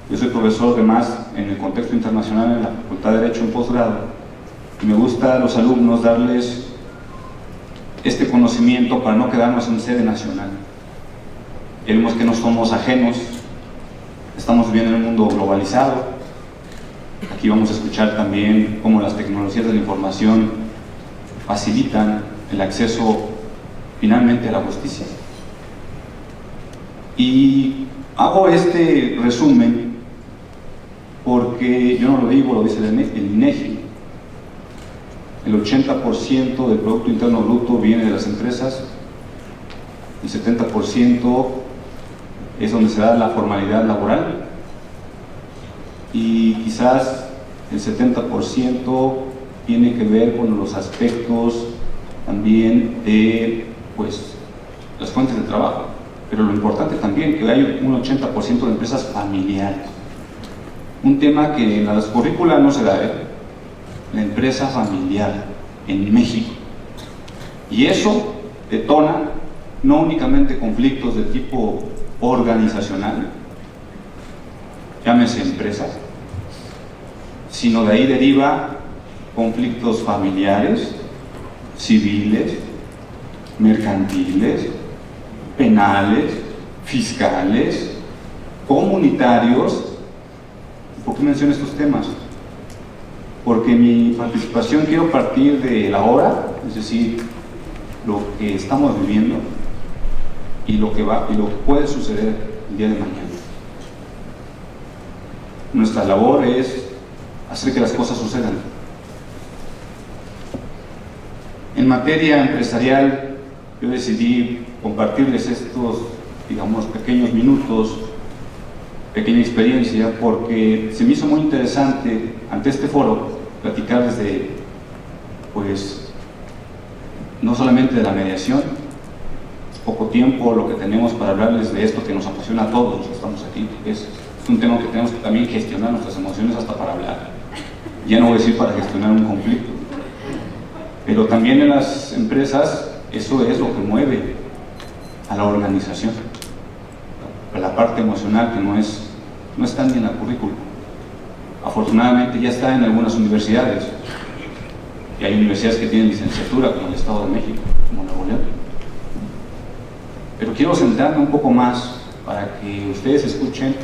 Speaker 6: Yo soy profesor además en el contexto internacional en la Facultad de Derecho en posgrado, y me gusta a los alumnos darles este conocimiento para no quedarnos en sede nacional. Vemos que no somos ajenos, estamos viviendo en un mundo globalizado. Aquí vamos a escuchar también cómo las tecnologías de la información facilitan el acceso finalmente a la justicia. Y hago este resumen porque yo no lo digo, lo dice el INEGI. El 80% del Producto Interno Bruto viene de las empresas, el 70% es donde se da la formalidad laboral, y quizás el 70% tiene que ver con los aspectos también de pues, las fuentes de trabajo. Pero lo importante también que hay un 80% de empresas familiares, un tema que en las currículas no se da, la empresa familiar en México, y eso detona no únicamente conflictos de tipo organizacional, llámese empresa, sino de ahí deriva conflictos familiares, civiles, mercantiles, penales, fiscales, comunitarios. ¿Por qué menciono estos temas? Porque mi participación quiero partir de la hora, es decir, lo que estamos viviendo y lo que puede suceder el día de mañana. Nuestra labor es hacer que las cosas sucedan. En materia empresarial, yo decidí compartirles estos, digamos, pequeños minutos, pequeña experiencia, porque se me hizo muy interesante ante este foro platicarles de, pues, no solamente de la mediación, poco tiempo lo que tenemos para hablarles de esto que nos apasiona a todos los que estamos aquí. Es un tema que tenemos que también gestionar nuestras emociones hasta para hablar. Ya no voy a decir para gestionar un conflicto, pero también en las empresas eso es lo que mueve a la organización, a la parte emocional que no está ni en la currícula. Afortunadamente ya está en algunas universidades, y hay universidades que tienen licenciatura, como el Estado de México, como Nuevo León. Pero quiero centrarme un poco más para que ustedes escuchen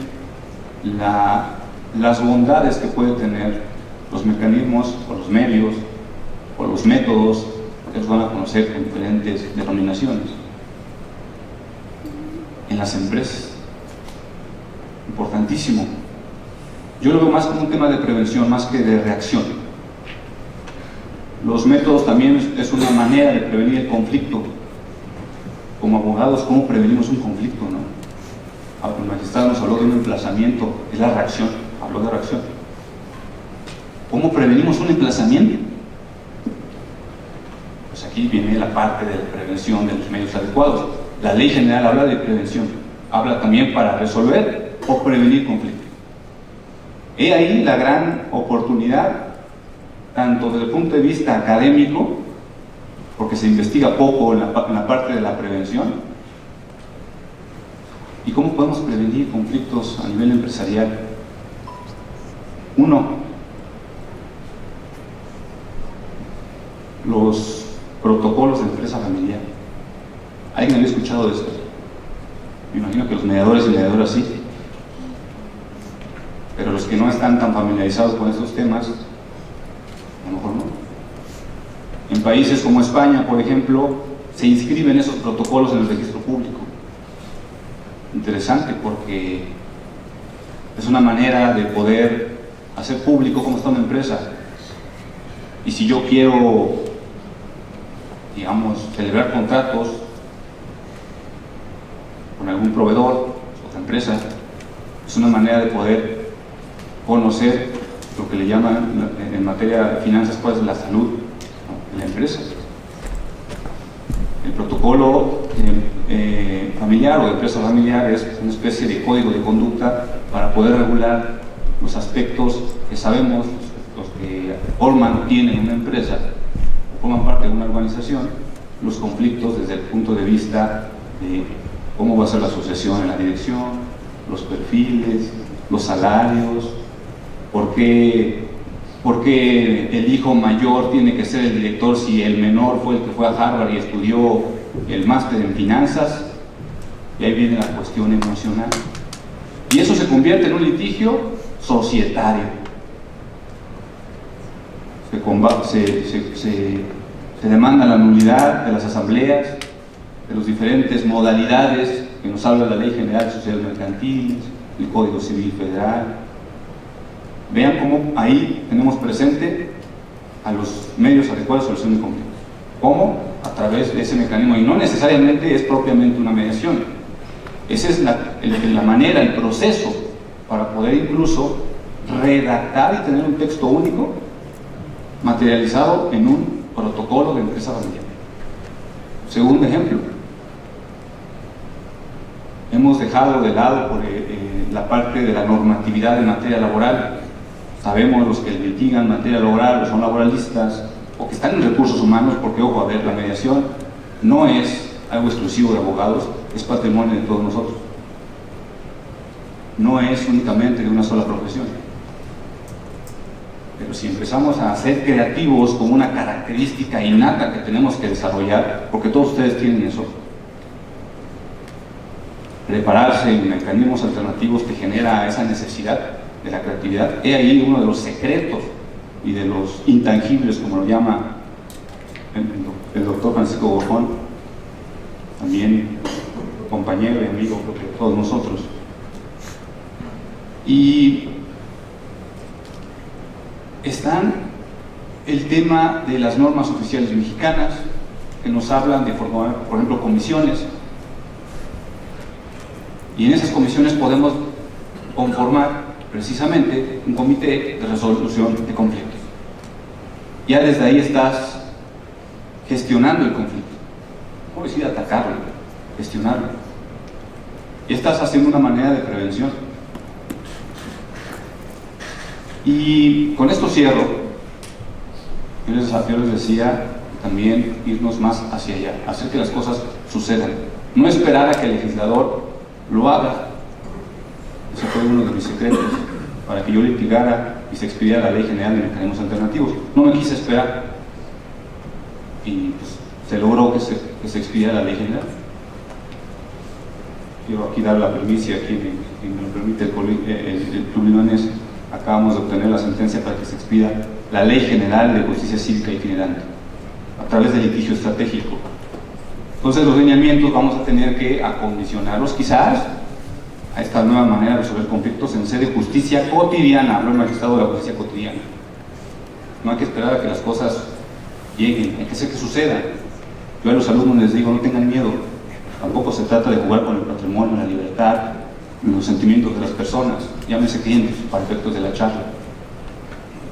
Speaker 6: la las bondades que puede tener los mecanismos o los medios o los métodos que los van a conocer con diferentes denominaciones en las empresas. Importantísimo. Yo lo veo más como un tema de prevención más que de reacción. Los métodos también es una manera de prevenir el conflicto. Como abogados, ¿cómo prevenimos un conflicto, no? El magistrado nos habló de un emplazamiento, es la reacción, habló de reacción. ¿Cómo prevenimos un emplazamiento? Pues aquí viene la parte de la prevención de los medios adecuados. La ley general habla de prevención, habla también para resolver o prevenir conflictos. He ahí la gran oportunidad, tanto desde el punto de vista académico, porque se investiga poco en la parte de la prevención, y cómo podemos prevenir conflictos a nivel empresarial. Uno, los protocolos de empresa familiar. ¿Alguien había escuchado de esto? Me imagino que los mediadores y mediadoras sí, pero los que no están tan familiarizados con estos temas, a lo mejor no. En países como España, por ejemplo, se inscriben esos protocolos en el registro público. Interesante, porque es una manera de poder hacer público cómo está una empresa. Y si yo quiero, digamos, celebrar contratos con algún proveedor, otra empresa, es una manera de poder conocer lo que le llaman en materia de finanzas, cuál es la salud, ¿no?, de la empresa. El protocolo familiar o de empresa familiar es una especie de código de conducta para poder regular los aspectos que sabemos, los que forman o tienen una empresa o forman parte de una organización, los conflictos desde el punto de vista de cómo va a ser la asociación en la dirección, los perfiles, los salarios, por qué el hijo mayor tiene que ser el director si el menor fue el que fue a Harvard y estudió el máster en finanzas. Y ahí viene la cuestión emocional. Y eso se convierte en un litigio societario. Se demanda la nulidad de las asambleas, de las diferentes modalidades que nos habla la Ley General de Sociedades Mercantiles, el Código Civil Federal. Vean cómo ahí tenemos presente a los medios adecuados de solución de conflictos. ¿Cómo? A través de ese mecanismo. Y no necesariamente es propiamente una mediación. Esa es la manera, el proceso para poder incluso redactar y tener un texto único materializado en un protocolo de empresa familiar. Segundo ejemplo, hemos dejado de lado por la parte de la normatividad en materia laboral. Sabemos los que litigan materia laboral o son laboralistas o que están en recursos humanos, porque ojo, a ver, la mediación no es algo exclusivo de abogados, es patrimonio de todos nosotros. No es únicamente de una sola profesión. Pero si empezamos a ser creativos como una característica innata que tenemos que desarrollar, porque todos ustedes tienen eso, prepararse en mecanismos alternativos que genera esa necesidad de la creatividad, he ahí uno de los secretos y de los intangibles, como lo llama el doctor Francisco Borjón, también compañero y amigo de todos nosotros. Y están el tema de las normas oficiales mexicanas, que nos hablan de formar, por ejemplo, comisiones, y en esas comisiones podemos conformar precisamente un comité de resolución de conflictos. Ya desde ahí estás gestionando el conflicto, no decir atacarlo, gestionarlo, y estás haciendo una manera de prevención. Y con esto cierro. Yo les decía también irnos más hacia allá, hacer que las cosas sucedan, no esperar a que el legislador lo haga. Ese fue uno de mis secretos para que yo litigara y se expidiera la Ley General de Mecanismos Alternativos. No me quise esperar y pues, se logró que se expidiera la Ley General. Quiero aquí dar la primicia, aquí me lo permite el Club Libanés, acabamos de obtener la sentencia para que se expida la Ley General de Justicia Cívica Itinerante a través del litigio estratégico. Entonces los lineamientos vamos a tener que acondicionarlos quizás a esta nueva manera de resolver conflictos en sede de justicia cotidiana. Hablo del magistrado de la justicia cotidiana. No hay que esperar a que las cosas lleguen, hay que hacer que suceda. Yo a los alumnos les digo, no tengan miedo, tampoco se trata de jugar con el patrimonio, la libertad, los sentimientos de las personas, llámese clientes para efectos de la charla,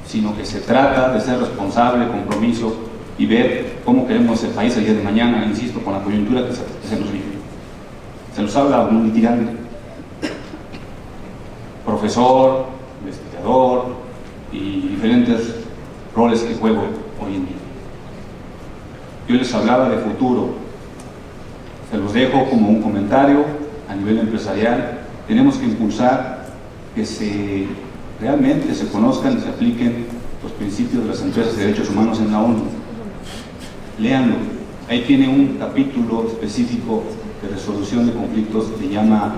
Speaker 6: sino que se trata de ser responsable, compromiso y ver cómo queremos el país el día de mañana, insisto, con la coyuntura que se nos vive. Se nos habla un litigante, profesor, investigador y diferentes roles que juego hoy en día. Yo les hablaba de futuro, se los dejo como un comentario a nivel empresarial. Tenemos que impulsar que realmente se conozcan y se apliquen los principios de las empresas de derechos humanos en la ONU. Léanlo, ahí tiene un capítulo específico de resolución de conflictos que se llama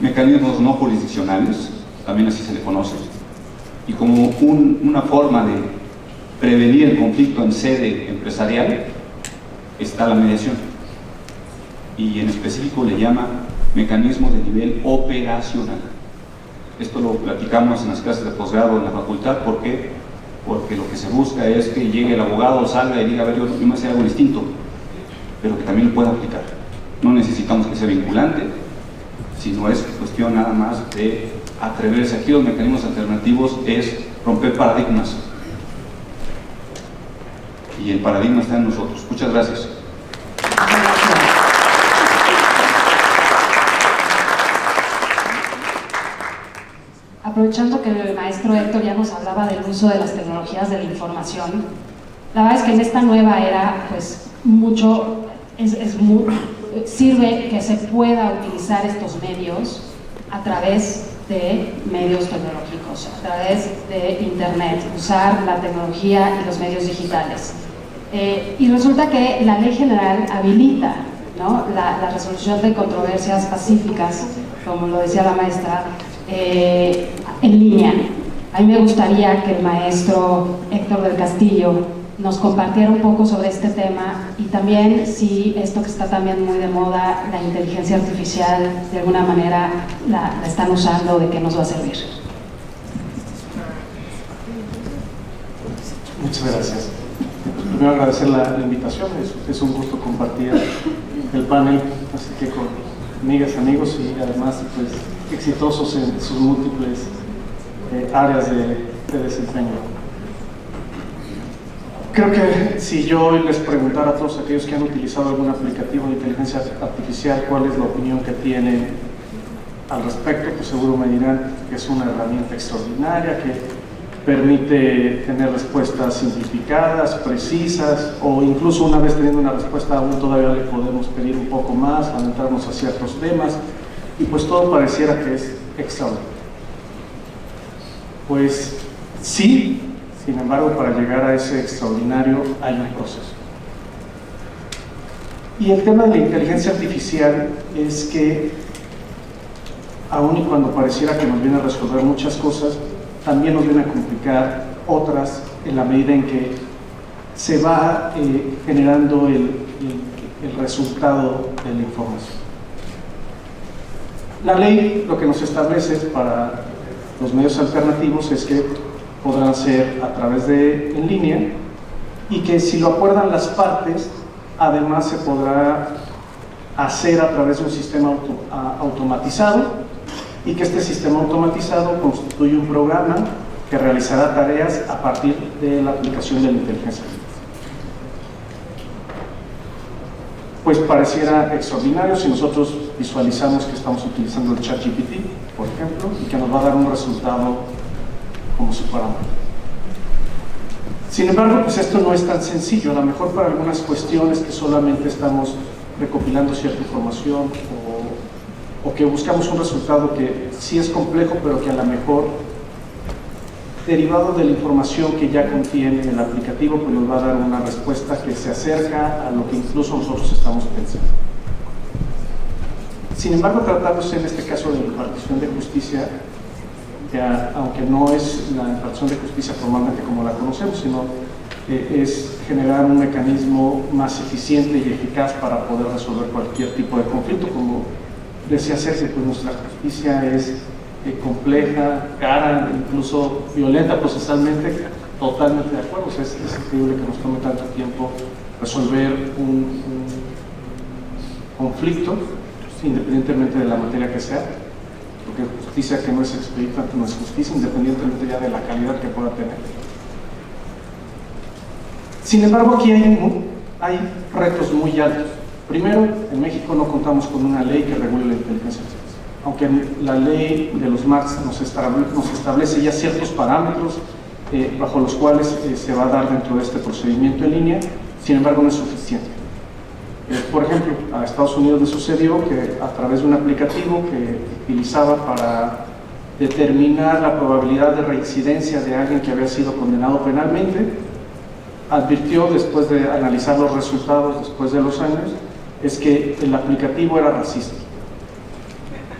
Speaker 6: mecanismos no jurisdiccionales, también así se le conoce, y como una forma de prevenir el conflicto en sede empresarial está la mediación, y en específico le llama mecanismos de nivel operacional. Esto lo platicamos en las clases de posgrado en la facultad. ¿Por qué? Porque lo que se busca es que llegue el abogado, salga y diga, a ver, yo me hace algo distinto, pero que también lo pueda aplicar. No necesitamos que sea vinculante, sino es cuestión nada más de atreverse. Aquí los mecanismos alternativos es romper paradigmas, y el paradigma está en nosotros. Muchas gracias.
Speaker 3: Aprovechando que el maestro Héctor ya nos hablaba del uso de las tecnologías de la información, la verdad es que en esta nueva era, pues sirve que se pueda utilizar estos medios a través de medios tecnológicos, a través de internet, usar la tecnología y los medios digitales. Y resulta que la ley general habilita, ¿no?, la resolución de controversias pacíficas, como lo decía la maestra, en línea. A mí me gustaría que el maestro Héctor del Castillo nos compartiera un poco sobre este tema, y también si esto que está también muy de moda, la inteligencia artificial, de alguna manera la están usando, ¿de qué nos va a servir?
Speaker 1: Muchas gracias. Primero agradecer la invitación, es un gusto compartir el panel, así que con amigas, amigos, y además pues exitosos en sus múltiples áreas de desempeño. Creo que si yo hoy les preguntara a todos aquellos que han utilizado algún aplicativo de inteligencia artificial cuál es la opinión que tienen al respecto, pues seguro me dirán que es una herramienta extraordinaria, que permite tener respuestas simplificadas, precisas, o incluso una vez teniendo una respuesta aún todavía le podemos pedir un poco más, adentrarnos a ciertos temas, y pues todo pareciera que es extraordinario. Pues sí, sin embargo, para llegar a ese extraordinario hay un proceso. Y el tema de la inteligencia artificial es que, aun y cuando pareciera que nos viene a resolver muchas cosas, también nos viene a complicar otras, en la medida en que se va generando el resultado de la información. La ley lo que nos establece para los medios alternativos es que podrán ser a través de en línea, y que si lo acuerdan las partes, además se podrá hacer a través de un sistema automatizado, y que este sistema automatizado constituye un programa que realizará tareas a partir de la aplicación de la inteligencia artificial. Pues pareciera extraordinario si nosotros visualizamos que estamos utilizando el ChatGPT, por ejemplo, y que nos va a dar un resultado como su parámetro. Sin embargo, pues esto no es tan sencillo. A lo mejor para algunas cuestiones que solamente estamos recopilando cierta información, o que buscamos un resultado que sí es complejo, pero que a lo mejor, derivado de la información que ya contiene el aplicativo, pues nos va a dar una respuesta que se acerca a lo que incluso nosotros estamos pensando. Sin embargo, tratándose en este caso de impartición de justicia, que aunque no es la impartición de justicia formalmente como la conocemos, sino es generar un mecanismo más eficiente y eficaz para poder resolver cualquier tipo de conflicto. Como decía Sergio, pues nuestra justicia es compleja, cara, incluso violenta procesalmente. Totalmente de acuerdo, o sea, es increíble que nos tome tanto tiempo resolver un conflicto, independientemente de la materia que sea, porque justicia que no es expedita no es justicia, independientemente ya de la calidad que pueda tener. Sin embargo, aquí hay retos muy altos. Primero, en México no contamos con una ley que regule la inteligencia artificial, aunque la ley de los MACs nos establece ya ciertos parámetros bajo los cuales se va a dar dentro de este procedimiento en línea, sin embargo no es suficiente. Por ejemplo, a Estados Unidos le sucedió que a través de un aplicativo que utilizaba para determinar la probabilidad de reincidencia de alguien que había sido condenado penalmente, advirtió, después de analizar los resultados después de los años, es que el aplicativo era racista.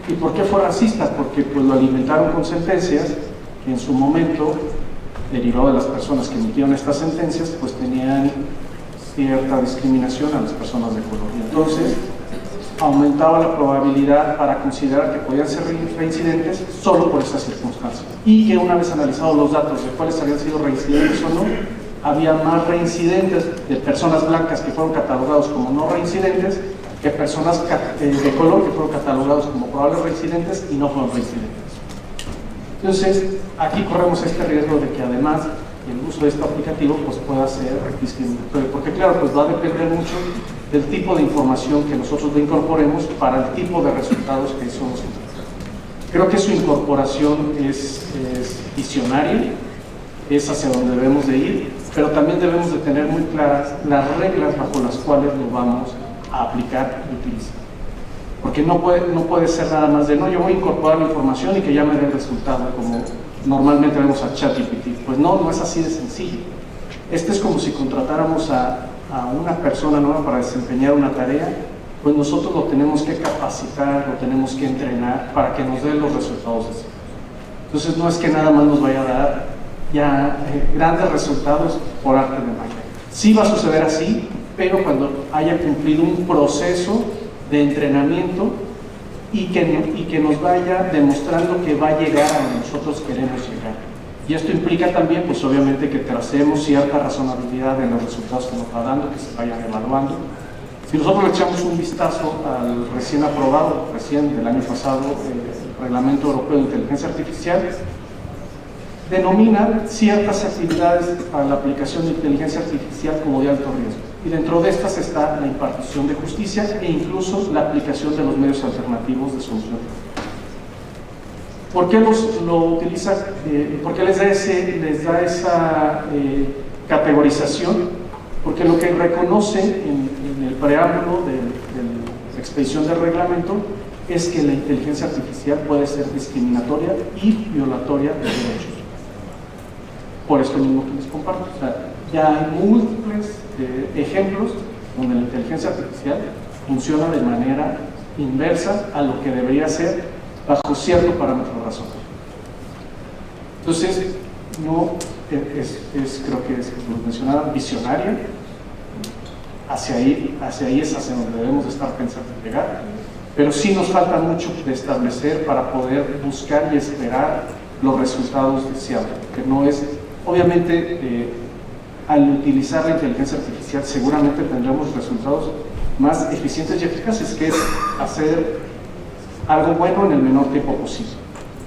Speaker 1: ¿Y por qué fue racista? Porque pues lo alimentaron con sentencias que en su momento, derivado de las personas que emitieron estas sentencias, pues tenían cierta discriminación a las personas de color. Y entonces aumentaba la probabilidad para considerar que podían ser reincidentes solo por esas circunstancias. Y que una vez analizados los datos de cuáles habían sido reincidentes o no, había más reincidentes de personas blancas que fueron catalogados como no reincidentes que personas de color que fueron catalogados como probables reincidentes y no fueron reincidentes. Entonces, aquí corremos este riesgo de que además el uso de este aplicativo pues, pueda ser discriminatorio, porque claro, pues va a depender mucho del tipo de información que nosotros le incorporemos para el tipo de resultados que somos. Creo que su incorporación es visionaria, es hacia donde debemos de ir, pero también debemos de tener muy claras las reglas bajo las cuales lo vamos a aplicar y utilizar. Porque no puede ser nada más de, no, yo voy a incorporar la información y que ya me dé el resultado, como normalmente vemos a ChatGPT. Pues no es así de sencillo. Este es como si contratáramos a una persona nueva para desempeñar una tarea, pues nosotros lo tenemos que capacitar, lo tenemos que entrenar para que nos dé los resultados deseados. Entonces no es que nada más nos vaya a dar ya grandes resultados por arte de magia. Sí va a suceder así, pero cuando haya cumplido un proceso de entrenamiento y que nos vaya demostrando que va a llegar a donde nosotros queremos llegar. Y esto implica también, pues obviamente, que tracemos cierta razonabilidad en los resultados que nos va dando, que se vayan evaluando. Si nosotros le echamos un vistazo al recién aprobado, del año pasado, el Reglamento Europeo de Inteligencia Artificial, denomina ciertas actividades para la aplicación de inteligencia artificial como de alto riesgo. Y dentro de estas está la impartición de justicia e incluso la aplicación de los medios alternativos de solución. ¿Por qué lo utiliza? ¿Por qué les da esa categorización? Porque lo que reconoce en el preámbulo de la expedición del reglamento es que la inteligencia artificial puede ser discriminatoria y violatoria de derechos. Por esto mismo que les comparto. O sea, ya hay múltiples ejemplos donde la inteligencia artificial funciona de manera inversa a lo que debería ser bajo cierto parámetro razonable. Entonces, no creo que es, como mencionaba, visionaria. Hacia ahí es hacia donde debemos de estar pensando en llegar, pero sí nos falta mucho de establecer para poder buscar y esperar los resultados deseados, que no es, obviamente, al utilizar la inteligencia artificial seguramente tendremos resultados más eficientes y eficaces, que es hacer algo bueno en el menor tiempo posible,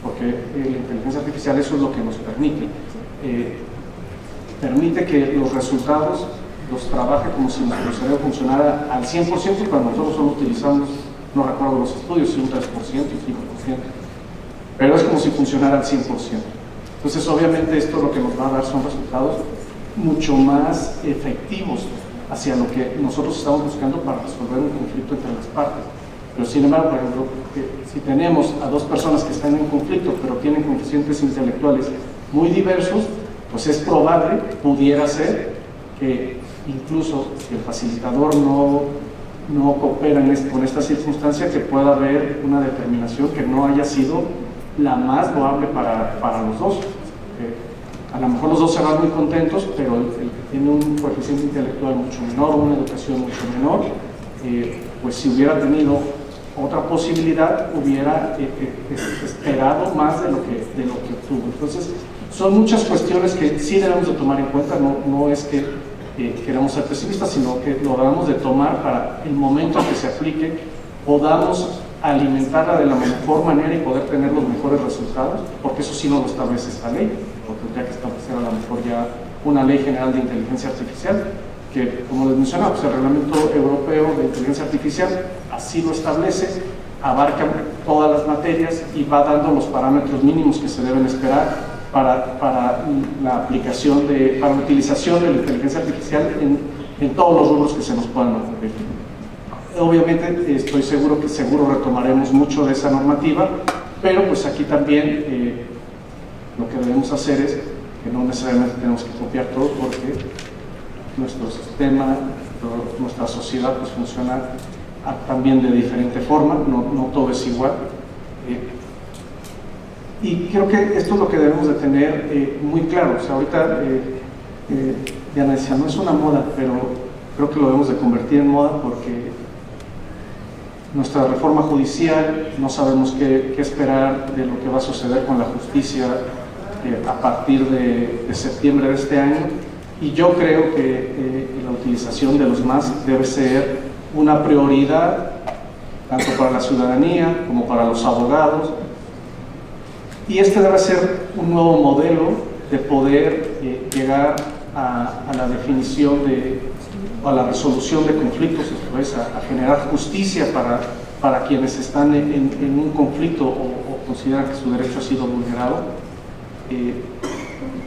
Speaker 1: porque la inteligencia artificial eso es lo que nos permite. Permite que los resultados los trabaje como si nuestro cerebro funcionara al 100%, y cuando nosotros solo utilizamos, no recuerdo los estudios, si un 3%, un 5%, pero es como si funcionara al 100%. Entonces, obviamente, esto lo que nos va a dar son resultados mucho más efectivos hacia lo que nosotros estamos buscando para resolver un conflicto entre las partes. Pero sin embargo, por ejemplo, si tenemos a dos personas que están en conflicto, pero tienen coeficientes intelectuales muy diversos, pues es probable, pudiera ser, que incluso si el facilitador no coopera con esta circunstancia, que pueda haber una determinación que no haya sido
Speaker 7: la más loable para los dos. A lo mejor los dos se van muy contentos, pero el que tiene un coeficiente intelectual mucho menor, una educación mucho menor, pues si hubiera tenido otra posibilidad, hubiera esperado más de lo que obtuvo. Entonces, son muchas cuestiones que sí debemos de tomar en cuenta, no es que queremos ser pesimistas, sino que lo debemos de tomar para el momento en que se aplique, podamos alimentarla de la mejor manera y poder tener los mejores resultados, porque eso sí no lo establece esta ley, porque tendría que establecer a lo mejor ya una ley general de inteligencia artificial, que como les mencionaba, pues el reglamento europeo de inteligencia artificial así lo establece, abarca todas las materias y va dando los parámetros mínimos que se deben esperar para la aplicación para la utilización de la inteligencia artificial en todos los rubros que se nos puedan ocurrir. Obviamente estoy seguro que retomaremos mucho de esa normativa, pero pues aquí también lo que debemos hacer es que no necesariamente tenemos que copiar todo, porque nuestro sistema, nuestra sociedad pues funciona también de diferente forma, no todo es igual. Y creo que esto es lo que debemos de tener muy claro. O sea, ahorita Diana decía, no es una moda, pero creo que lo debemos de convertir en moda, porque nuestra reforma judicial, no sabemos qué esperar de lo que va a suceder con la justicia a partir de septiembre de este año, y yo creo que la utilización de los MAS debe ser una prioridad tanto para la ciudadanía como para los abogados, y este debe ser un nuevo modelo de poder llegar a la definición a la resolución de conflictos, pues, a generar justicia para quienes están en un conflicto o consideran que su derecho ha sido vulnerado.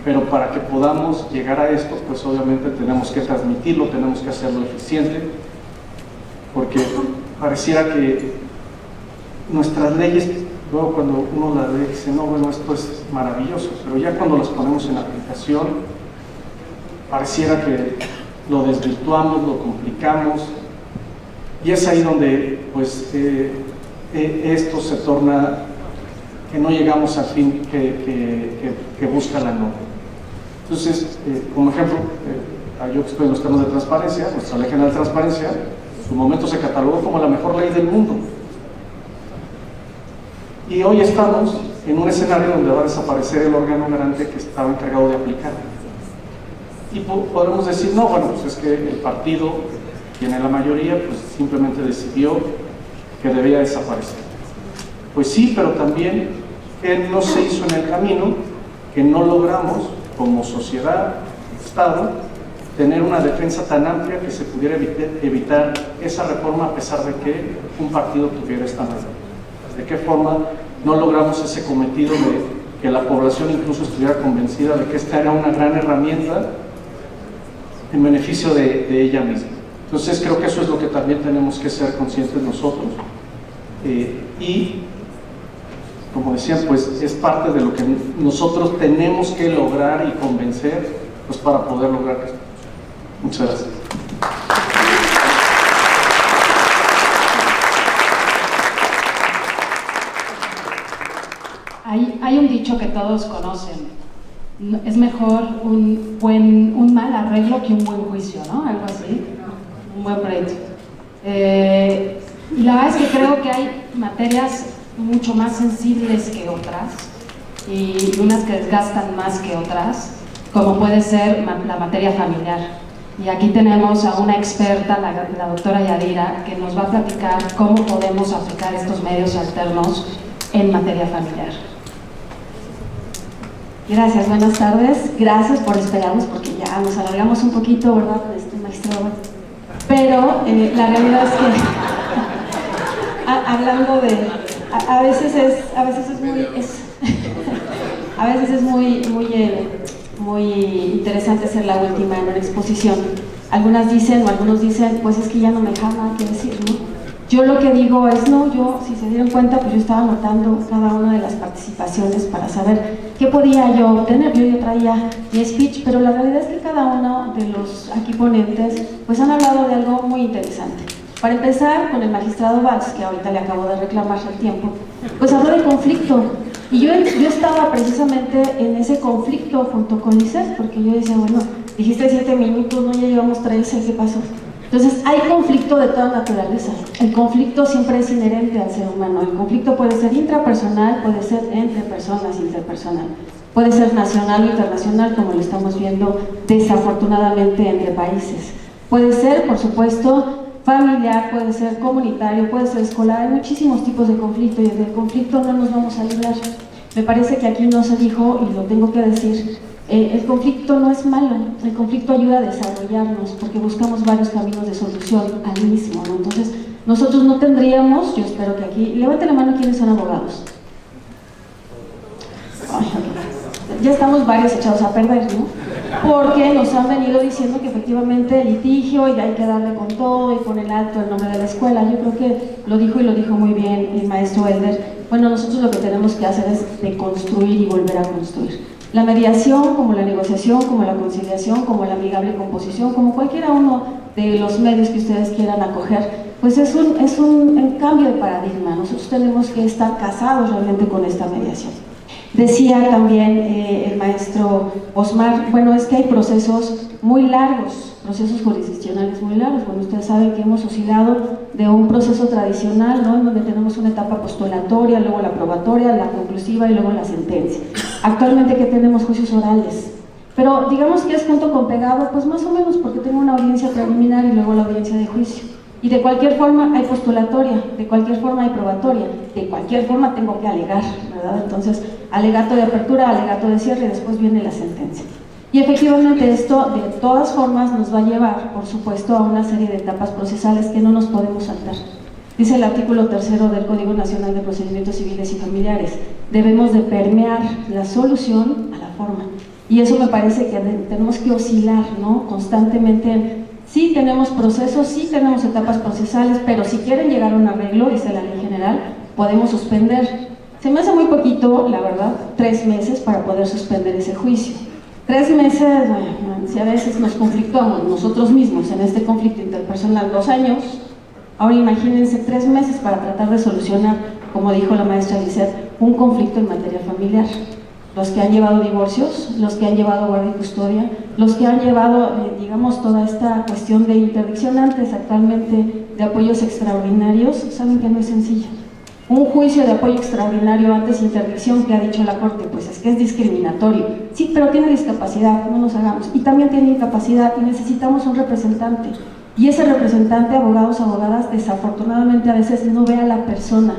Speaker 7: Pero para que podamos llegar a esto, pues obviamente tenemos que transmitirlo, tenemos que hacerlo eficiente, porque pareciera que nuestras leyes, luego cuando uno las ve, dice, no, bueno, esto es maravilloso, pero ya cuando las ponemos en aplicación, pareciera que lo desvirtuamos, lo complicamos, y es ahí donde pues esto se torna que no llegamos al fin que busca la norma. Entonces, como ejemplo, yo que estoy en los temas de transparencia, nuestra Ley General de Transparencia, en su momento se catalogó como la mejor ley del mundo. Y hoy estamos en un escenario donde va a desaparecer el órgano garante que estaba encargado de aplicar. Y podremos decir, no, bueno, pues es que el partido que tiene la mayoría, pues simplemente decidió que debía desaparecer. Pues sí, pero también que no se hizo en el camino, que no logramos como sociedad, Estado, tener una defensa tan amplia que se pudiera evitar esa reforma a pesar de que un partido tuviera esta mayoría. ¿De qué forma no logramos ese cometido de que la población incluso estuviera convencida de que esta era una gran herramienta en beneficio de ella misma? Entonces creo que eso es lo que también tenemos que ser conscientes nosotros, y como decían, pues es parte de lo que nosotros tenemos que lograr y convencer, pues para poder lograr esto. Muchas gracias.
Speaker 3: Hay un dicho que todos conocen: es mejor un mal arreglo que un buen juicio, ¿no? Algo así, un buen pleito. Y la verdad es que creo que hay materias mucho más sensibles que otras, y unas que desgastan más que otras, como puede ser la materia familiar. Y aquí tenemos a una experta, la doctora Yadira, que nos va a platicar cómo podemos aplicar estos medios alternos en materia familiar.
Speaker 8: Gracias, buenas tardes. Gracias por esperarnos, porque ya nos alargamos un poquito, ¿verdad, magistrado? Pero la realidad es que hablando de a veces es muy interesante ser la última en una exposición. Algunos dicen, pues es que ya no me deja nada que decir, ¿no? Yo lo que digo es, no, yo, si se dieron cuenta, pues yo estaba anotando cada una de las participaciones para saber qué podía yo obtener. Yo traía mi speech, pero la realidad es que cada uno de los aquí ponentes pues han hablado de algo muy interesante. Para empezar, con el magistrado Valls, que ahorita le acabo de reclamar el tiempo, pues habló de conflicto. Y yo estaba precisamente en ese conflicto junto con Lisette, porque yo decía, bueno, dijiste 7 minutos, no, ya llevamos 13, ¿qué pasó? Entonces, hay conflicto de toda naturaleza. El conflicto siempre es inherente al ser humano. El conflicto puede ser intrapersonal, puede ser entre personas, interpersonal. Puede ser nacional o internacional, como lo estamos viendo desafortunadamente entre países. Puede ser, por supuesto, familiar, puede ser comunitario, puede ser escolar. Hay muchísimos tipos de conflicto y del conflicto no nos vamos a librar. Me parece que aquí no se dijo, y lo tengo que decir, el conflicto no es malo, el conflicto ayuda a desarrollarnos porque buscamos varios caminos de solución al mismo, ¿no? Entonces, nosotros no tendríamos, yo espero que aquí, levante la mano quienes son abogados. Ay, ya estamos varios echados a perder, ¿no? Porque nos han venido diciendo que efectivamente el litigio y hay que darle con todo y poner alto el nombre de la escuela. Yo creo que lo dijo y lo dijo muy bien el maestro Elder. Bueno, nosotros lo que tenemos que hacer es deconstruir y volver a construir. La mediación, como la negociación, como la conciliación, como la amigable composición, como cualquiera uno de los medios que ustedes quieran acoger, pues es un cambio de paradigma. Nosotros tenemos que estar casados realmente con esta mediación. Decía también el maestro Osmar, bueno, es que hay procesos muy largos, procesos jurisdiccionales muy largos. Bueno, ustedes saben que hemos oscilado de un proceso tradicional, ¿no?, en donde tenemos una etapa postulatoria, luego la probatoria, la conclusiva y luego la sentencia. Actualmente que tenemos juicios orales, pero digamos que es junto con pegado, pues más o menos, porque tengo una audiencia preliminar y luego la audiencia de juicio. Y de cualquier forma hay postulatoria, de cualquier forma hay probatoria, de cualquier forma tengo que alegar, ¿verdad? Entonces, alegato de apertura, alegato de cierre y después viene la sentencia. Y efectivamente esto de todas formas nos va a llevar, por supuesto, a una serie de etapas procesales que no nos podemos saltar. Dice el artículo 3 del Código Nacional de Procedimientos Civiles y Familiares, debemos de permear la solución a la forma. Y eso me parece que tenemos que oscilar, ¿no?, constantemente. Sí tenemos procesos, sí tenemos etapas procesales, pero si quieren llegar a un arreglo, dice la ley general, podemos suspender. Se me hace muy poquito, la verdad, 3 meses para poder suspender ese juicio. 3 meses, bueno, si a veces nos conflictuamos nosotros mismos en este conflicto interpersonal 2 años, ahora imagínense 3 meses para tratar de solucionar, como dijo la maestra Lisette, un conflicto en materia familiar. Los que han llevado divorcios, los que han llevado guardia y custodia, los que han llevado, digamos, toda esta cuestión de interdicción antes, actualmente, de apoyos extraordinarios, saben que no es sencillo. Un juicio de apoyo extraordinario antes interdicción, que ha dicho la Corte, pues es que es discriminatorio. Sí, pero tiene discapacidad, no nos hagamos. Y también tiene incapacidad y necesitamos un representante. Y ese representante, abogados, abogadas, desafortunadamente a veces no ve a la persona,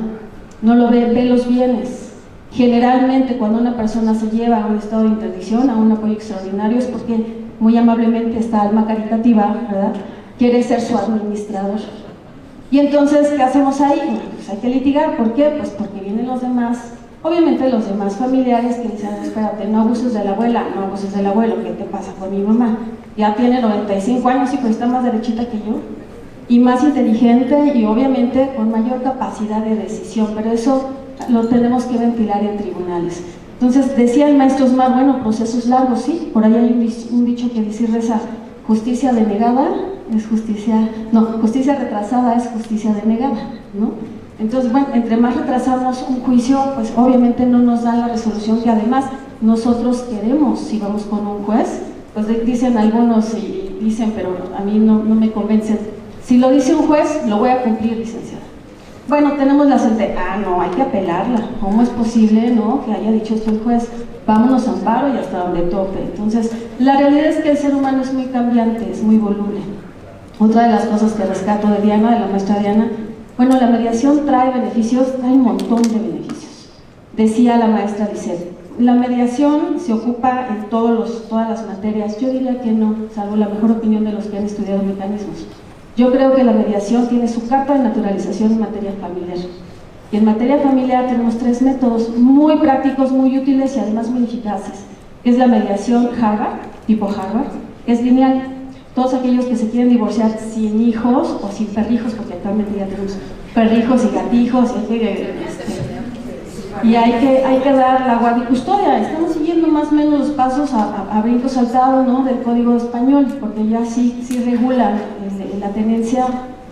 Speaker 8: no lo ve, ve los bienes. Generalmente cuando una persona se lleva a un estado de interdicción, a un apoyo extraordinario, es porque muy amablemente esta alma caritativa, ¿verdad?, quiere ser su administrador. Y entonces, ¿qué hacemos ahí? Bueno, pues hay que litigar. ¿Por qué? Pues porque vienen los demás, obviamente los demás familiares que dicen, espérate, no abuses de la abuela, no abuses del abuelo, ¿qué te pasa con mi mamá? Ya tiene 95 años y pues está más derechita que yo, y más inteligente y obviamente con mayor capacidad de decisión, pero eso lo tenemos que ventilar en tribunales. Entonces, decía el maestro Osmar, bueno, procesos largos, sí, por ahí hay un dicho que dice y reza, justicia denegada es justicia, no, justicia retrasada es justicia denegada, ¿no? Entonces, bueno, entre más retrasamos un juicio, pues obviamente no nos dan la resolución que además nosotros queremos. Si vamos con un juez, pues dicen algunos y dicen, pero a mí no me convencen. Si lo dice un juez, lo voy a cumplir, licenciada. Bueno, tenemos la sentencia, no, hay que apelarla. ¿Cómo es posible, no, que haya dicho esto el juez? Vámonos a amparo y hasta donde tope. Entonces, la realidad es que el ser humano es muy cambiante, es muy voluble. Otra de las cosas que rescato de Diana, de la maestra Diana, bueno, la mediación trae beneficios, trae un montón de beneficios. Decía la maestra Lisette, la mediación se ocupa en todas las materias. Yo diría que no, salvo la mejor opinión de los que han estudiado mecanismos. Yo creo que la mediación tiene su carta de naturalización en materia familiar. Y en materia familiar tenemos 3 métodos muy prácticos, muy útiles y además muy eficaces. Es la mediación Harvard, tipo Harvard, es lineal. Todos aquellos que se quieren divorciar sin hijos o sin perrijos, porque actualmente ya tenemos perrijos y gatijos, y hay que dar la guardia y custodia. Estamos siguiendo más o menos los pasos a brinco saltado, ¿no?, del Código Español, porque ya sí regulan la tenencia.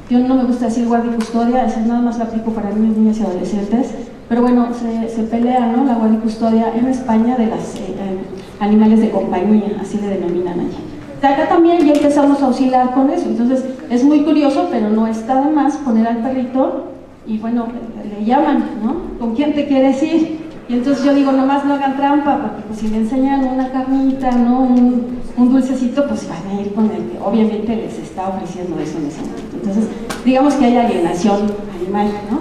Speaker 8: Yo no me gusta decir guardia y custodia, eso nada más lo aplico para niños, niñas y adolescentes, pero bueno, se pelea, ¿no?, la guardia y custodia en España de los animales de compañía, así le denominan allá. De acá también ya empezamos a oscilar con eso, entonces es muy curioso, pero no está de más poner al perrito y bueno, le llaman, ¿no?, ¿con quién te quieres ir? Y entonces yo digo, nomás no hagan trampa, porque pues si le enseñan una carnita, ¿no?, un dulcecito, pues van a ir con el que obviamente les está ofreciendo eso en ese momento. Entonces, digamos que hay alienación animal, ¿no?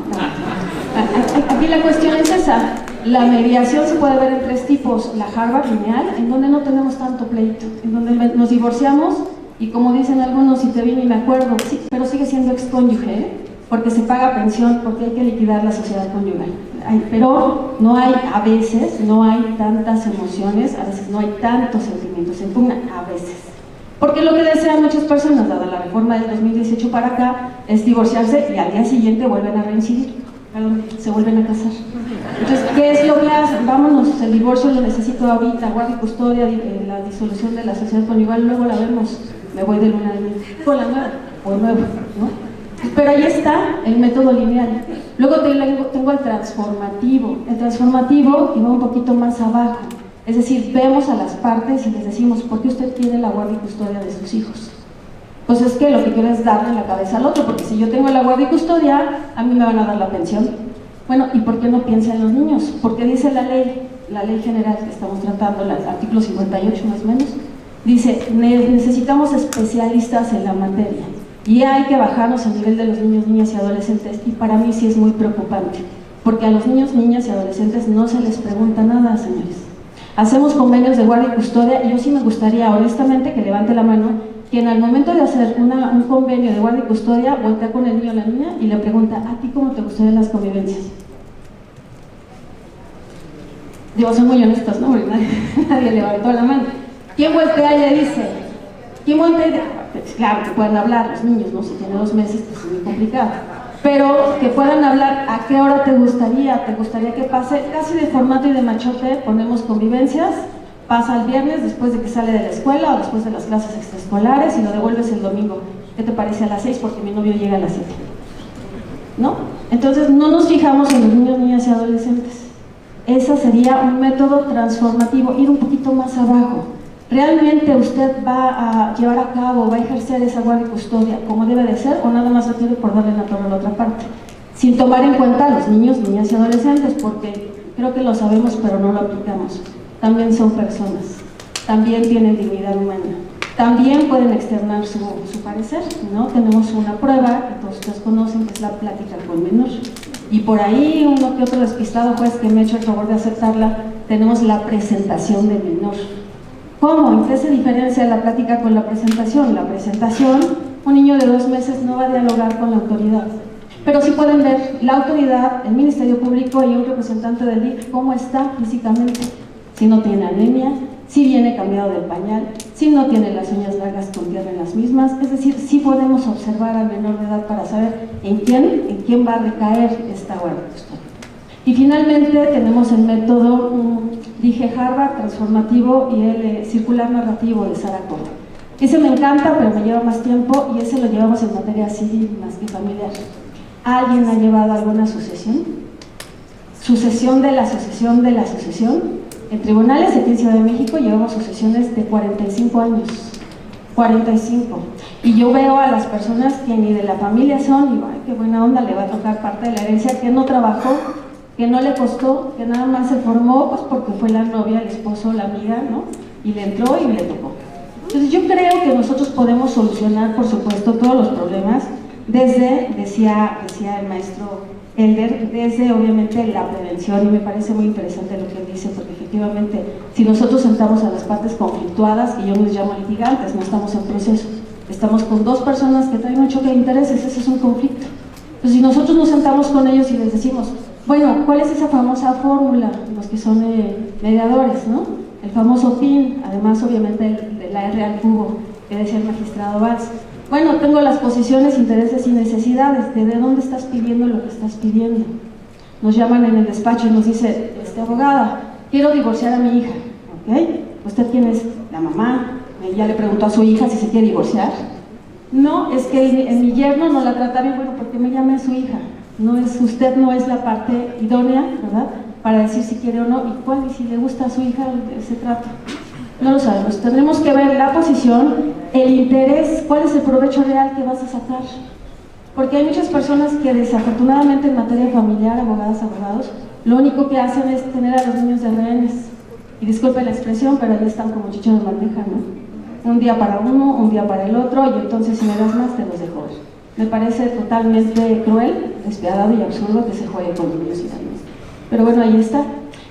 Speaker 8: Aquí la cuestión es esa. La mediación se puede ver en 3 tipos. La Harvard lineal, en donde no tenemos tanto pleito, en donde nos divorciamos y como dicen algunos, si te vi ni me acuerdo, sí, pero sigue siendo excónyuge, ¿eh?, porque se paga pensión, porque hay que liquidar la sociedad conyugal. Pero no hay, a veces, no hay tantas emociones, a veces no hay tantos sentimientos, se impugnan a veces. Porque lo que desean muchas personas, dada la reforma del 2018 para acá, es divorciarse y al día siguiente vuelven a reincidir, perdón, se vuelven a casar. Entonces, ¿qué es lo que hacen? Vámonos, el divorcio lo necesito ahorita, guardia y custodia, la disolución de la sociedad conyugal, luego la vemos, me voy de luna de miel, con la nueva, o nuevo, ¿no? Pero ahí está el método lineal. Luego tengo el transformativo. El transformativo que va un poquito más abajo. Es decir, vemos a las partes y les decimos, ¿por qué usted quiere la guardia y custodia de sus hijos? Pues es que lo que quiero es darle la cabeza al otro, porque si yo tengo la guardia y custodia, a mí me van a dar la pensión. Bueno, ¿y por qué no piensa en los niños? Porque dice la ley general que estamos tratando, el artículo 58 más o menos, dice, necesitamos especialistas en la materia. Y hay que bajarnos al nivel de los niños, niñas y adolescentes, y para mí sí es muy preocupante, porque a los niños, niñas y adolescentes no se les pregunta nada, señores. Hacemos convenios de guardia y custodia, y yo sí me gustaría, honestamente, que levante la mano, quien al momento de hacer un convenio de guardia y custodia, voltea con el niño o la niña y le pregunta, ¿a ti cómo te gustarían las convivencias? Digo, son muy honestos, ¿no? Porque nadie levantó la mano. ¿Quién voltea y le dice? ¿Quién voltea y dice? Claro, que puedan hablar los niños, ¿no? Si tiene 2 meses, pues es muy complicado. Pero que puedan hablar, ¿a qué hora te gustaría? ¿Te gustaría que pase? Casi de formato y de machote, ponemos convivencias, pasa el viernes después de que sale de la escuela o después de las clases extraescolares y lo devuelves el domingo. ¿Qué te parece? A las 6 porque mi novio llega a las 7. ¿No? Entonces no nos fijamos en los niños, niñas y adolescentes. Ese sería un método transformativo, ir un poquito más abajo. ¿Realmente usted va a llevar a cabo, va a ejercer esa guardia y custodia como debe de ser, o nada más lo tiene por darle la torre a la otra parte? Sin tomar en cuenta a los niños, niñas y adolescentes, porque creo que lo sabemos pero no lo aplicamos. También son personas, también tienen dignidad humana, también pueden externar su parecer, ¿no? Tenemos una prueba que todos ustedes conocen, que es la plática con menor. Y por ahí uno que otro despistado juez que me ha hecho el favor de aceptarla, tenemos la presentación del menor. ¿Cómo? ¿En qué se diferencia la plática con la presentación? La presentación, un niño de 2 meses no va a dialogar con la autoridad, pero sí pueden ver la autoridad, el Ministerio Público y un representante del DIF cómo está físicamente, si no tiene anemia, si viene cambiado del pañal, si no tiene las uñas largas con tierra en las mismas, es decir, sí podemos observar al menor de edad para saber en quién va a recaer esta guardia y custodia. Y finalmente tenemos el método, dije Harvard, transformativo, y el circular narrativo de Sarah Cole. Ese me encanta, pero me lleva más tiempo, y ese lo llevamos en materia civil más que familiar. ¿Alguien ha llevado alguna sucesión? ¿Sucesión de la sucesión de la sucesión? En tribunales aquí en Ciudad de México llevamos sucesiones de 45 años. 45. Y yo veo a las personas que ni de la familia son, y digo, ay, qué buena onda, le va a tocar parte de la herencia, que no trabajó, que no le costó, que nada más se formó pues porque fue la novia, el esposo, la amiga, ¿no? Y le entró y le tocó. Entonces yo creo que nosotros podemos solucionar, por supuesto, todos los problemas desde, decía el maestro Elder, desde obviamente la prevención, y me parece muy interesante lo que él dice, porque efectivamente si nosotros sentamos a las partes conflictuadas, y yo les llamo litigantes, no estamos en proceso, estamos con 2 personas que traen un choque de intereses, ese es un conflicto. Entonces si nosotros nos sentamos con ellos y les decimos, bueno, ¿cuál es esa famosa fórmula? Los que son mediadores, ¿no? El famoso PIN, además obviamente de la R al cubo, que decía el magistrado Valls. Bueno, tengo las posiciones, intereses y necesidades. ¿De dónde estás pidiendo lo que estás pidiendo? Nos llaman en el despacho y nos dice, abogada, quiero divorciar a mi hija. ¿Ok? ¿Usted quién es? La mamá. Ya le preguntó a su hija si se quiere divorciar. No, es que en mi yerno no la trata bien. Bueno, ¿por qué me llama a su hija? Usted no es la parte idónea, ¿verdad?, para decir si quiere o no, y cuál, y si le gusta a su hija ese trato. No lo sabemos. Tendremos que ver la posición, el interés, cuál es el provecho real que vas a sacar. Porque hay muchas personas que desafortunadamente en materia familiar, abogadas, abogados, lo único que hacen es tener a los niños de rehenes. Y disculpe la expresión, pero ahí están como chicho de bandeja, ¿no? Un día para uno, un día para el otro, y entonces si me das más te los dejo ver. Me parece totalmente cruel, despiadado y absurdo que se juegue con niños y niñas. Pero bueno, ahí está.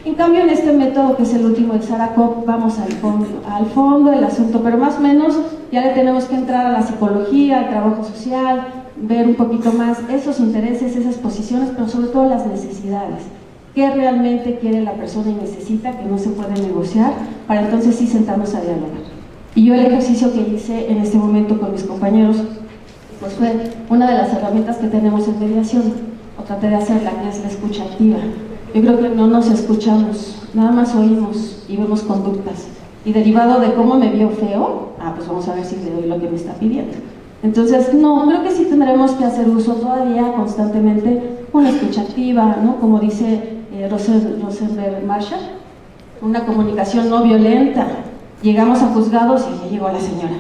Speaker 8: En cambio, en este método, que es el último de Sarah Kopp, vamos al fondo del asunto, pero más o menos ya le tenemos que entrar a la psicología, al trabajo social, ver un poquito más esos intereses, esas posiciones, pero sobre todo las necesidades. ¿Qué realmente quiere la persona y necesita, que no se puede negociar, para entonces sí sentarnos a dialogar? Y yo el ejercicio que hice en este momento con mis compañeros, pues fue una de las herramientas que tenemos en mediación, o traté de hacerla, que es la escucha activa. Yo creo que no nos escuchamos, nada más oímos y vemos conductas. Y derivado de cómo me vio feo, pues vamos a ver si le doy lo que me está pidiendo. Entonces, no, creo que sí tendremos que hacer uso todavía constantemente una escucha activa, ¿no? Como dice Rosenberg Marshall, una comunicación no violenta. Llegamos a juzgados y ya llegó la señora.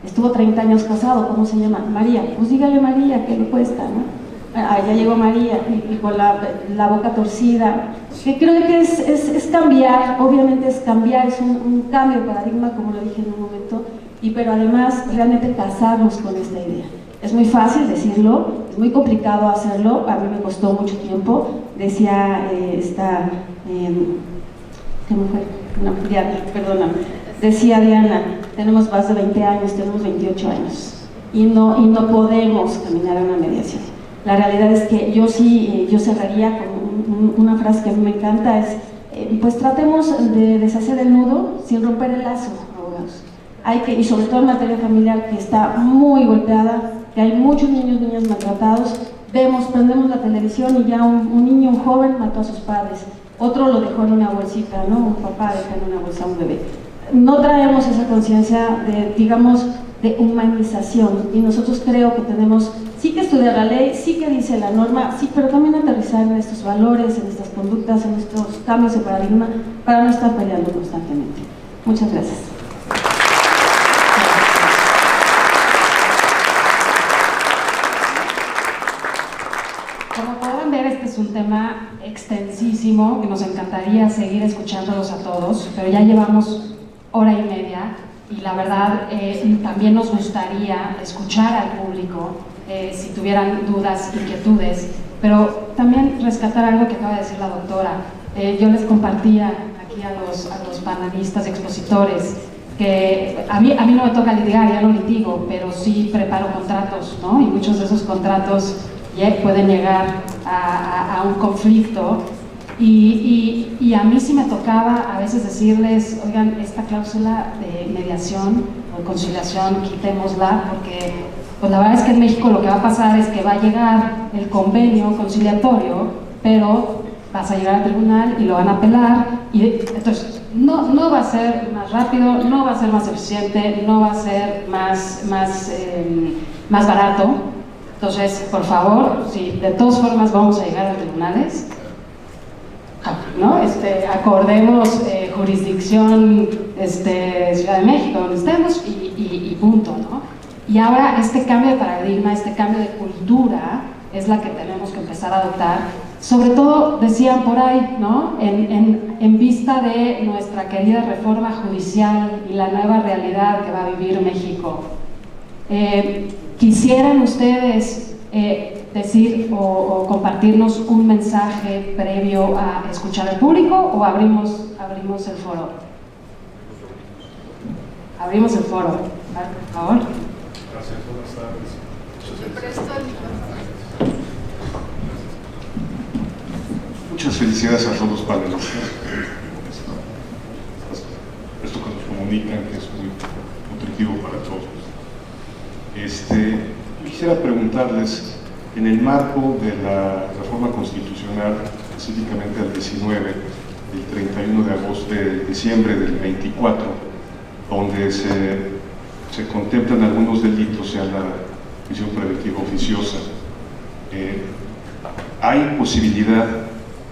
Speaker 8: Estuvo 30 años casado, ¿cómo se llama? María. Pues dígale María, ¿qué le cuesta, no? Ya llegó María y con la boca torcida. Que creo que es cambiar, obviamente es cambiar, es un cambio de paradigma, como lo dije en un momento, pero además realmente casarnos con esta idea. Es muy fácil decirlo, es muy complicado hacerlo, a mí me costó mucho tiempo. Decía ¿qué mujer? No, Diana, perdóname. Decía Diana, tenemos más de 20 años, tenemos 28 años y no podemos caminar a una mediación. La realidad es que yo cerraría con una frase que a mí me encanta, es pues tratemos de deshacer el nudo sin romper el lazo, abogados. Y sobre todo en materia familiar, que está muy golpeada, que hay muchos niños y niñas maltratados, prendemos la televisión y ya un niño, un joven mató a sus padres, otro lo dejó en una bolsita, ¿no? Un papá deja en una bolsa a un bebé. No traemos esa conciencia de humanización, y nosotros creo que tenemos sí que estudiar la ley, sí que dice la norma, sí, pero también aterrizar en estos valores, en estas conductas, en estos cambios de paradigma, para no estar peleando constantemente. Muchas gracias.
Speaker 3: Como podrán ver, este es un tema extensísimo, que nos encantaría seguir escuchándolos a todos, pero ya llevamos hora y media, y la verdad también nos gustaría escuchar al público si tuvieran dudas, inquietudes, pero también rescatar algo que acaba de decir la doctora. Yo les compartía aquí a los panelistas, expositores, que a mí no me toca litigar, ya no litigo, pero sí preparo contratos, ¿no? Y muchos de esos contratos pueden llegar a un conflicto. Y a mí sí me tocaba a veces decirles, oigan, esta cláusula de mediación o conciliación, quitémosla, porque pues la verdad es que en México lo que va a pasar es que va a llegar el convenio conciliatorio, pero vas a llegar al tribunal y lo van a apelar, y entonces no va a ser más rápido, no va a ser más eficiente, no va a ser más barato. Entonces, por favor, si de todas formas vamos a llegar a tribunales, ¿no? Acordemos jurisdicción Ciudad de México, donde estemos, y punto, ¿no? Y ahora este cambio de paradigma, este cambio de cultura es la que tenemos que empezar a adoptar, sobre todo, decían por ahí, ¿no? En vista de nuestra querida reforma judicial y la nueva realidad que va a vivir México. ¿Quisieran ustedes decir o compartirnos un mensaje previo a escuchar al público, o abrimos el foro? Abrimos el foro, por favor.
Speaker 9: Gracias, buenas tardes. Muchas felicidades a todos los panelistas. Esto que nos comunican, que es muy nutritivo para todos. Quisiera preguntarles, en el marco de la reforma constitucional, específicamente al 19, el 31 de agosto, de diciembre del 24, donde se contemplan algunos delitos, sea la prisión preventiva oficiosa, ¿hay posibilidad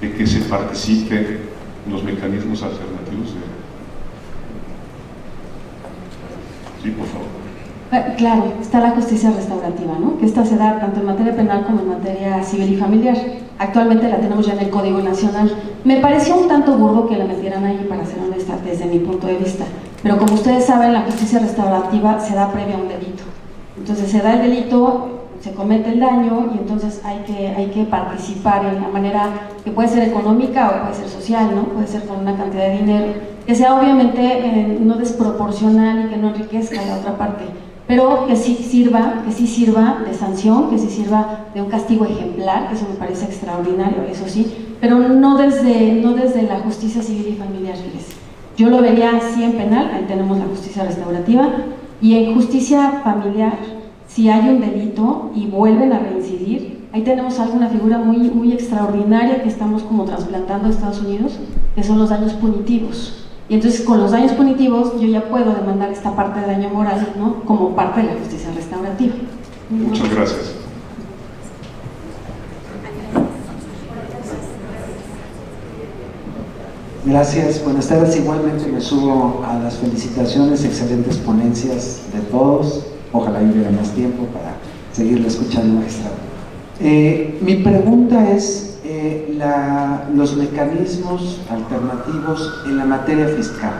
Speaker 9: de que se participe en los mecanismos alternativos? Sí, por favor.
Speaker 8: Claro, está la justicia restaurativa, ¿no? Que esta se da tanto en materia penal como en materia civil y familiar. Actualmente la tenemos ya en el Código Nacional. Me pareció un tanto burdo que la metieran ahí, para ser honesta, desde mi punto de vista. Pero como ustedes saben, la justicia restaurativa se da previa a un delito. Entonces se da el delito, se comete el daño y entonces hay que participar en la manera que puede ser económica o puede ser social, ¿no? Puede ser con una cantidad de dinero que sea obviamente no desproporcional y que no enriquezca a la otra parte, pero que sí sirva de sanción, que sí sirva de un castigo ejemplar, que eso me parece extraordinario, eso sí, pero no desde la justicia civil y familiar, fíjese. Yo lo vería así en penal, ahí tenemos la justicia restaurativa, y en justicia familiar, si hay un delito y vuelven a reincidir, ahí tenemos alguna figura muy extraordinaria que estamos como trasplantando a Estados Unidos, que son los daños punitivos. Y entonces con los daños punitivos yo ya puedo demandar esta parte de daño moral, ¿no? Como parte de la justicia restaurativa.
Speaker 9: Muchas gracias.
Speaker 10: Gracias, buenas tardes. Igualmente me subo a las felicitaciones, excelentes ponencias de todos. Ojalá hubiera más tiempo para seguirlo escuchando, magistrado. Mi pregunta es los mecanismos alternativos en la materia fiscal.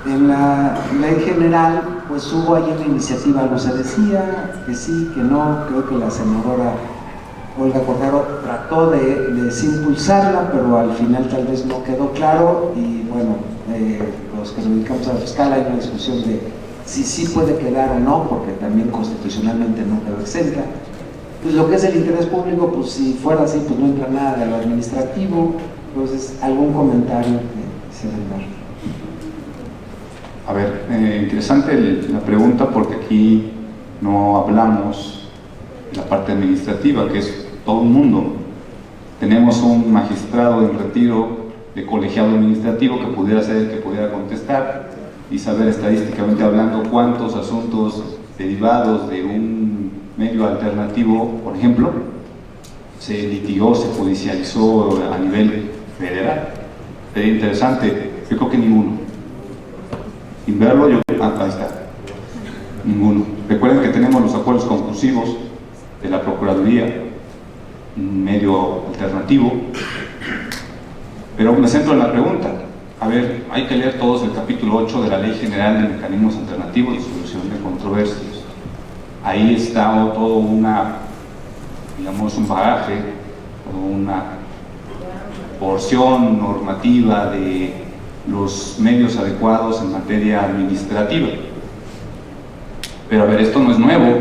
Speaker 10: En la ley general, pues hubo ahí una iniciativa, algo se decía, que sí, que no. Creo que la senadora Olga Cordero trató de impulsarla, pero al final tal vez no quedó claro. Y bueno, los que nos dedicamos a la fiscal, hay una discusión de si sí puede quedar o no, porque también constitucionalmente no quedó exenta. Pues lo que es el interés público, pues si fuera así, pues no entra nada de lo administrativo. Entonces, ¿algún comentario que se debe dar?
Speaker 6: A ver, interesante la pregunta, porque aquí no hablamos de la parte administrativa, que es todo un mundo. Tenemos un magistrado en retiro de colegiado administrativo que pudiera ser el que pudiera contestar y saber estadísticamente hablando cuántos asuntos derivados de un medio alternativo, por ejemplo, se litigó, se judicializó a nivel federal. Sería interesante. Yo creo que ninguno. Sin verlo, ahí está. Ninguno. Recuerden que tenemos los acuerdos conclusivos de la Procuraduría, un medio alternativo, pero me centro en la pregunta. A ver, hay que leer todos el capítulo 8 de la Ley General de Mecanismos Alternativos de Solución de Controversias. Ahí está todo un bagaje, una porción normativa de los medios adecuados en materia administrativa. Pero a ver, esto no es nuevo.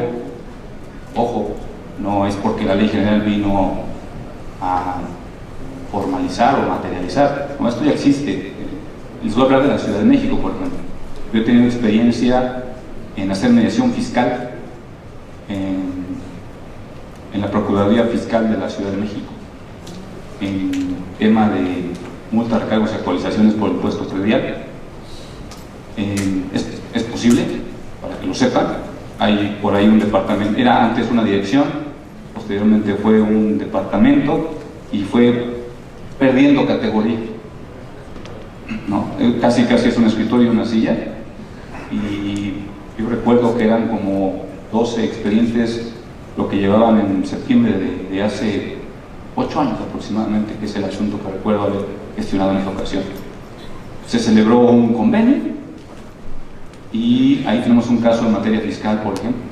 Speaker 6: Ojo, no es porque la Ley General vino a formalizar o materializar. No, esto ya existe. Les voy a hablar de la Ciudad de México, por ejemplo. Yo he tenido experiencia en hacer mediación fiscal en la Procuraduría Fiscal de la Ciudad de México, en tema de multas, recargos y actualizaciones por impuesto predial. Es posible, para que lo sepan. Hay por ahí un departamento, era antes una dirección, posteriormente fue un departamento y fue perdiendo categoría, ¿no? Casi es un escritorio y una silla, y yo recuerdo que eran como 12 expedientes lo que llevaban en septiembre de hace 8 años aproximadamente, que es el asunto que recuerdo haber gestionado en esa ocasión. Se celebró un convenio y ahí tenemos un caso en materia fiscal, por ejemplo.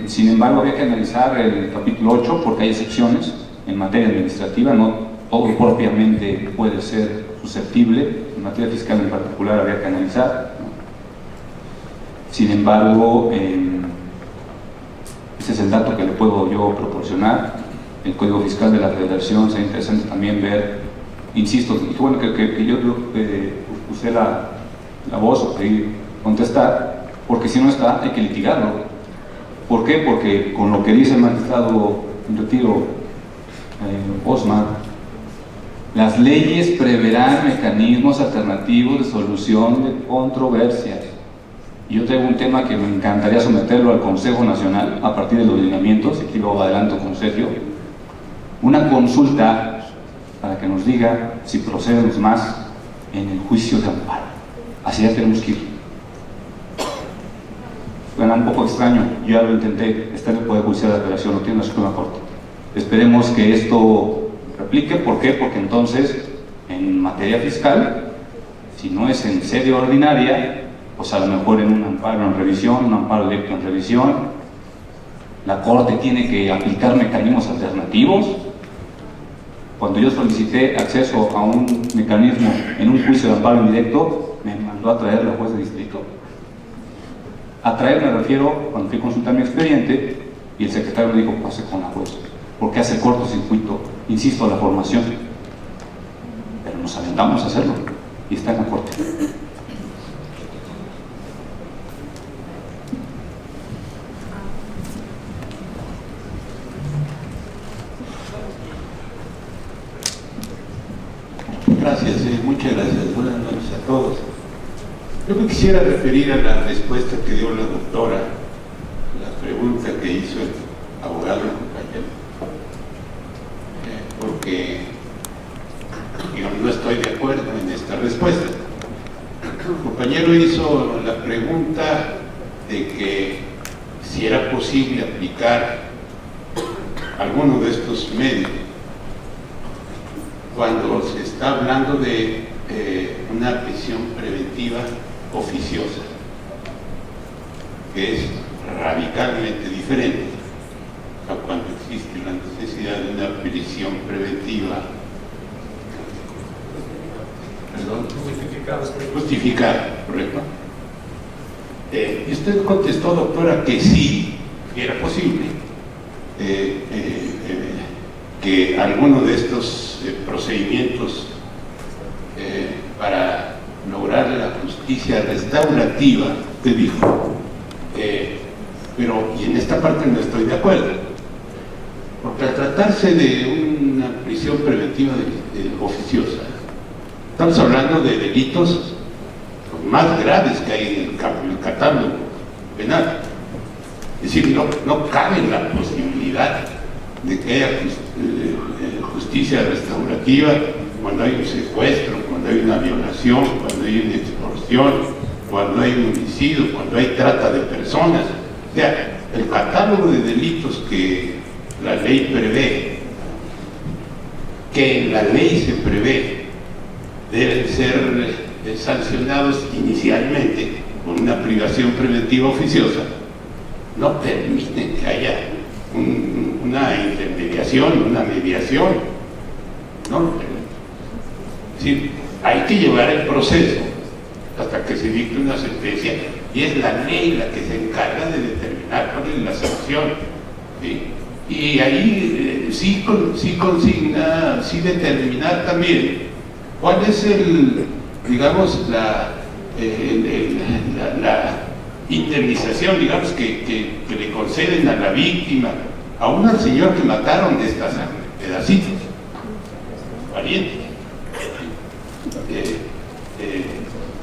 Speaker 6: Sin embargo, había que analizar el capítulo 8 porque hay excepciones en materia administrativa, no todo propiamente puede ser susceptible. En materia fiscal en particular había que analizar, ¿no? Sin embargo, ese es el dato que le puedo yo proporcionar. El Código Fiscal de la Federación, sería interesante también ver, insisto, y bueno que yo usé la voz o pedí contestar, porque si no está, hay que litigarlo. ¿Por qué? Porque con lo que dice el magistrado en retiro, Osmar, las leyes preverán mecanismos alternativos de solución de controversias. Yo tengo un tema que me encantaría someterlo al Consejo Nacional a partir de los lineamientos, aquí lo adelanto con Sergio, una consulta para que nos diga si procedemos más en el juicio de amparo. Hacia allá tenemos que ir. Suena un poco extraño, yo ya lo intenté, está en el Poder Judicial de Apelación, no tiene la Suprema Corte. Esperemos que esto replique. ¿Por qué? Porque entonces, en materia fiscal, si no es en sede ordinaria, pues a lo mejor en un amparo en revisión, un amparo directo en revisión, la Corte tiene que aplicar mecanismos alternativos. Cuando yo solicité acceso a un mecanismo en un juicio de amparo indirecto, me mandó a traer la juez de distrito. A traer me refiero cuando fui a consultar mi expediente y el secretario me dijo, pase con la juez, porque hace cortocircuito, insisto, a la formación. Pero nos aventamos a hacerlo y está en la Corte.
Speaker 11: Gracias, muchas gracias. Buenas noches a todos. Yo me quisiera referir a la respuesta que dio la doctora, la pregunta que hizo el abogado compañero, porque digamos, no estoy de acuerdo en esta respuesta. El compañero hizo la pregunta de que si era posible aplicar alguno de estos medios cuando se está hablando de una prisión preventiva oficiosa, que es radicalmente diferente a cuando existe la necesidad de una prisión preventiva justificada, ¿correcto? Y usted contestó, doctora, que sí, que era posible que alguno de estos procedimientos para lograr la justicia restaurativa, te dijo, pero y en esta parte no estoy de acuerdo, porque al tratarse de una prisión preventiva oficiosa, estamos hablando de delitos más graves que hay en el catálogo penal. Es decir, no cabe la posibilidad de que haya justicia restaurativa cuando hay un secuestro, cuando hay una violación, cuando hay una extorsión, cuando hay un homicidio, cuando hay trata de personas. O sea, el catálogo de delitos que la ley prevé, que en la ley se prevé, deben ser sancionados inicialmente con una privación preventiva oficiosa, no permiten que haya una intermediación, una mediación, no lo permiten. Es decir, hay que llevar el proceso hasta que se dicte una sentencia y es la ley la que se encarga de determinar cuál es la sanción, ¿sí? Y ahí sí consigna, sí determinar también cuál es digamos, la indemnización, digamos, que le conceden a la víctima, aún al señor que mataron de estas pedacitos, parientes.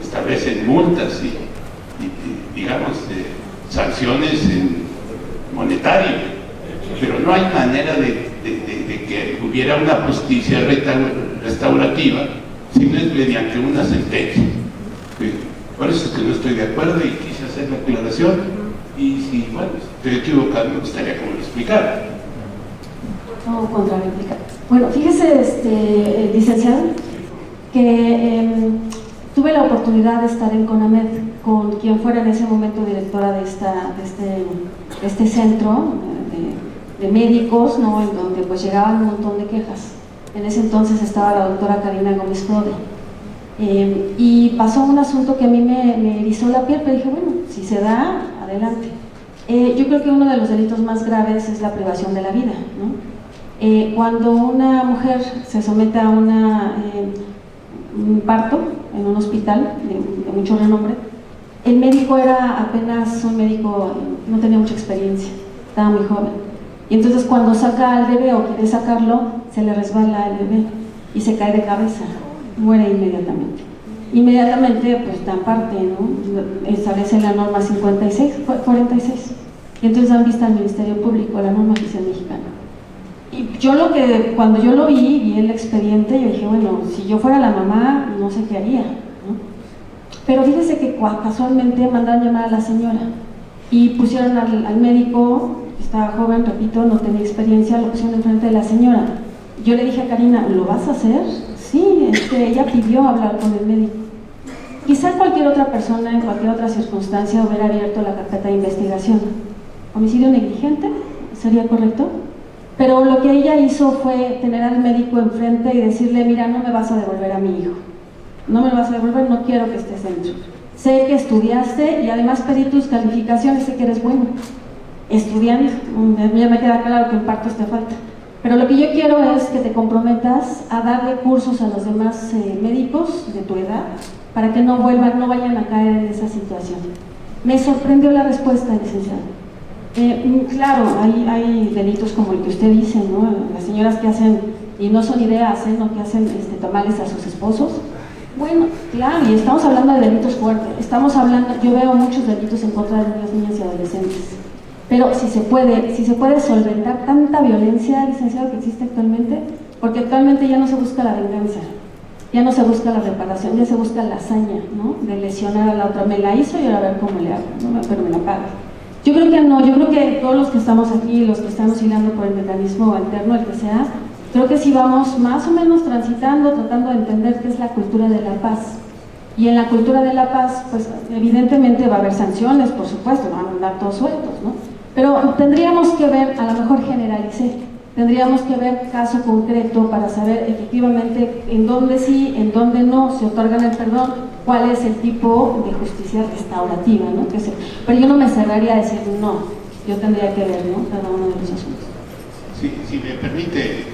Speaker 11: Establecen multas y digamos, sanciones monetarias, pero no hay manera de que hubiera una justicia restaurativa si no es mediante una sentencia. Por eso es que no estoy de acuerdo y quise hacer la aclaración, y si, bueno, estoy equivocado, me gustaría que me lo explicara.
Speaker 8: No, contrarréplica. Bueno, fíjese, licenciado, que tuve la oportunidad de estar en CONAMED con quien fuera en ese momento directora de este centro de médicos, ¿no? En donde pues llegaban un montón de quejas. En ese entonces estaba la doctora Karina Gómez Frode. Y pasó un asunto que a mí me erizó la piel, pero dije, bueno, si se da, adelante. Yo creo que uno de los delitos más graves es la privación de la vida, ¿no? Cuando una mujer se somete a un parto en un hospital de mucho renombre, el médico era apenas un médico, no tenía mucha experiencia, estaba muy joven. Y entonces cuando saca al bebé o quiere sacarlo, se le resbala el bebé y se cae de cabeza, muere inmediatamente. inmediatamente pues dan parte, ¿no? Establece la norma 46, y entonces dan vista al Ministerio Público, la norma oficial mexicana. Y yo cuando yo lo vi el expediente, yo dije, bueno, si yo fuera la mamá, no sé qué haría, ¿no? Pero fíjese que casualmente mandaron llamar a la señora y pusieron al médico, estaba joven, repito, no tenía experiencia, lo pusieron enfrente de la señora. Yo le dije a Karina, ¿lo vas a hacer? Sí, ella pidió hablar con el médico. Quizá cualquier otra persona, en cualquier otra circunstancia, hubiera abierto la carpeta de investigación. ¿Homicidio negligente? ¿Sería correcto? Pero lo que ella hizo fue tener al médico enfrente y decirle, mira, no me vas a devolver a mi hijo. No me lo vas a devolver, no quiero que estés dentro. Sé que estudiaste y además pedí tus calificaciones, sé que eres bueno. Estudiando, ya me queda claro que en partos te falta. Pero lo que yo quiero es que te comprometas a darle cursos a los demás médicos de tu edad para que no vayan a caer en esa situación. Me sorprendió la respuesta, licenciado. Claro, hay delitos como el que usted dice, ¿no? Las señoras que hacen, y no son ideas, ¿no? Que hacen tamales a sus esposos. Bueno, claro, y estamos hablando de delitos fuertes. Yo veo muchos delitos en contra de las niñas y adolescentes. Pero si se puede solventar tanta violencia, licenciado, que existe actualmente, porque actualmente ya no se busca la venganza, ya no se busca la reparación, ya se busca la hazaña, ¿no? De lesionar a la otra. Me la hizo y ahora a ver cómo le hago, ¿no? Pero me la paga. Yo creo que no, yo creo que todos los que estamos aquí, los que están oscilando por el mecanismo alterno, el que sea, creo que sí vamos más o menos transitando, tratando de entender qué es la cultura de la paz. Y en la cultura de la paz, pues evidentemente va a haber sanciones, por supuesto, no van a andar todos sueltos, ¿no? Pero tendríamos que ver, a lo mejor generalicé, tendríamos que ver caso concreto para saber efectivamente en dónde sí, en dónde no se otorgan el perdón, cuál es el tipo de justicia restaurativa, ¿no? Pero yo no me cerraría a decir no, yo tendría que ver, ¿no? Cada uno de los asuntos.
Speaker 11: Sí, si me permite,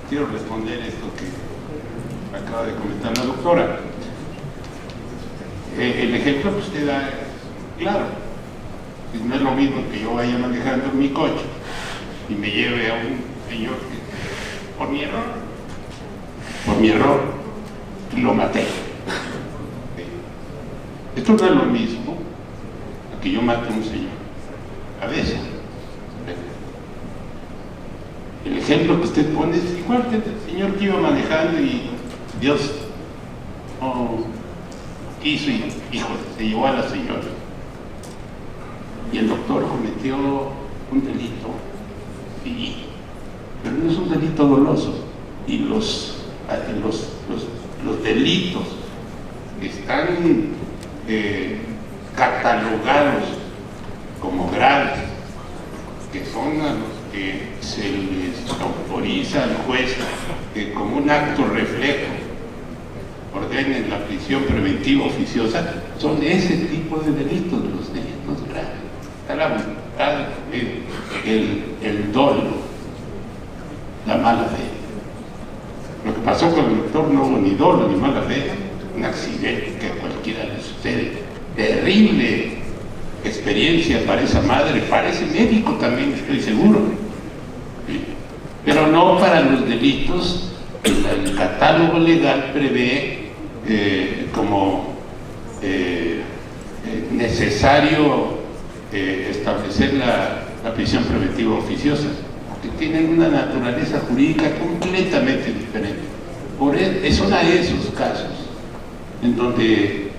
Speaker 11: quiero responder esto que acaba de comentar la doctora. El ejemplo que usted da, claro, no es lo mismo que yo vaya manejando en mi coche y me lleve a un señor que por mi error, lo maté. Esto no es lo mismo que yo mate a un señor. A veces. El ejemplo que usted pone es igual que el señor que iba manejando y Dios quiso y, híjole, se llevó a la señora. Y el doctor cometió un delito, sí, pero no es un delito doloso. Y los delitos que están catalogados como graves, que son a los que se les autoriza al juez que como un acto reflejo ordenen la prisión preventiva oficiosa, son ese tipo de delitos, los delitos graves. Está la voluntad, el dolo, la mala fe. Lo que pasó con el doctor no hubo ni dolo ni mala fe, un accidente que a cualquiera le sucede. Terrible experiencia para esa madre, para ese médico también, estoy seguro. ¿Sí? Pero no para los delitos. El catálogo legal prevé como necesario establecer la prisión preventiva oficiosa, porque tienen una naturaleza jurídica completamente diferente. Son a esos casos en donde,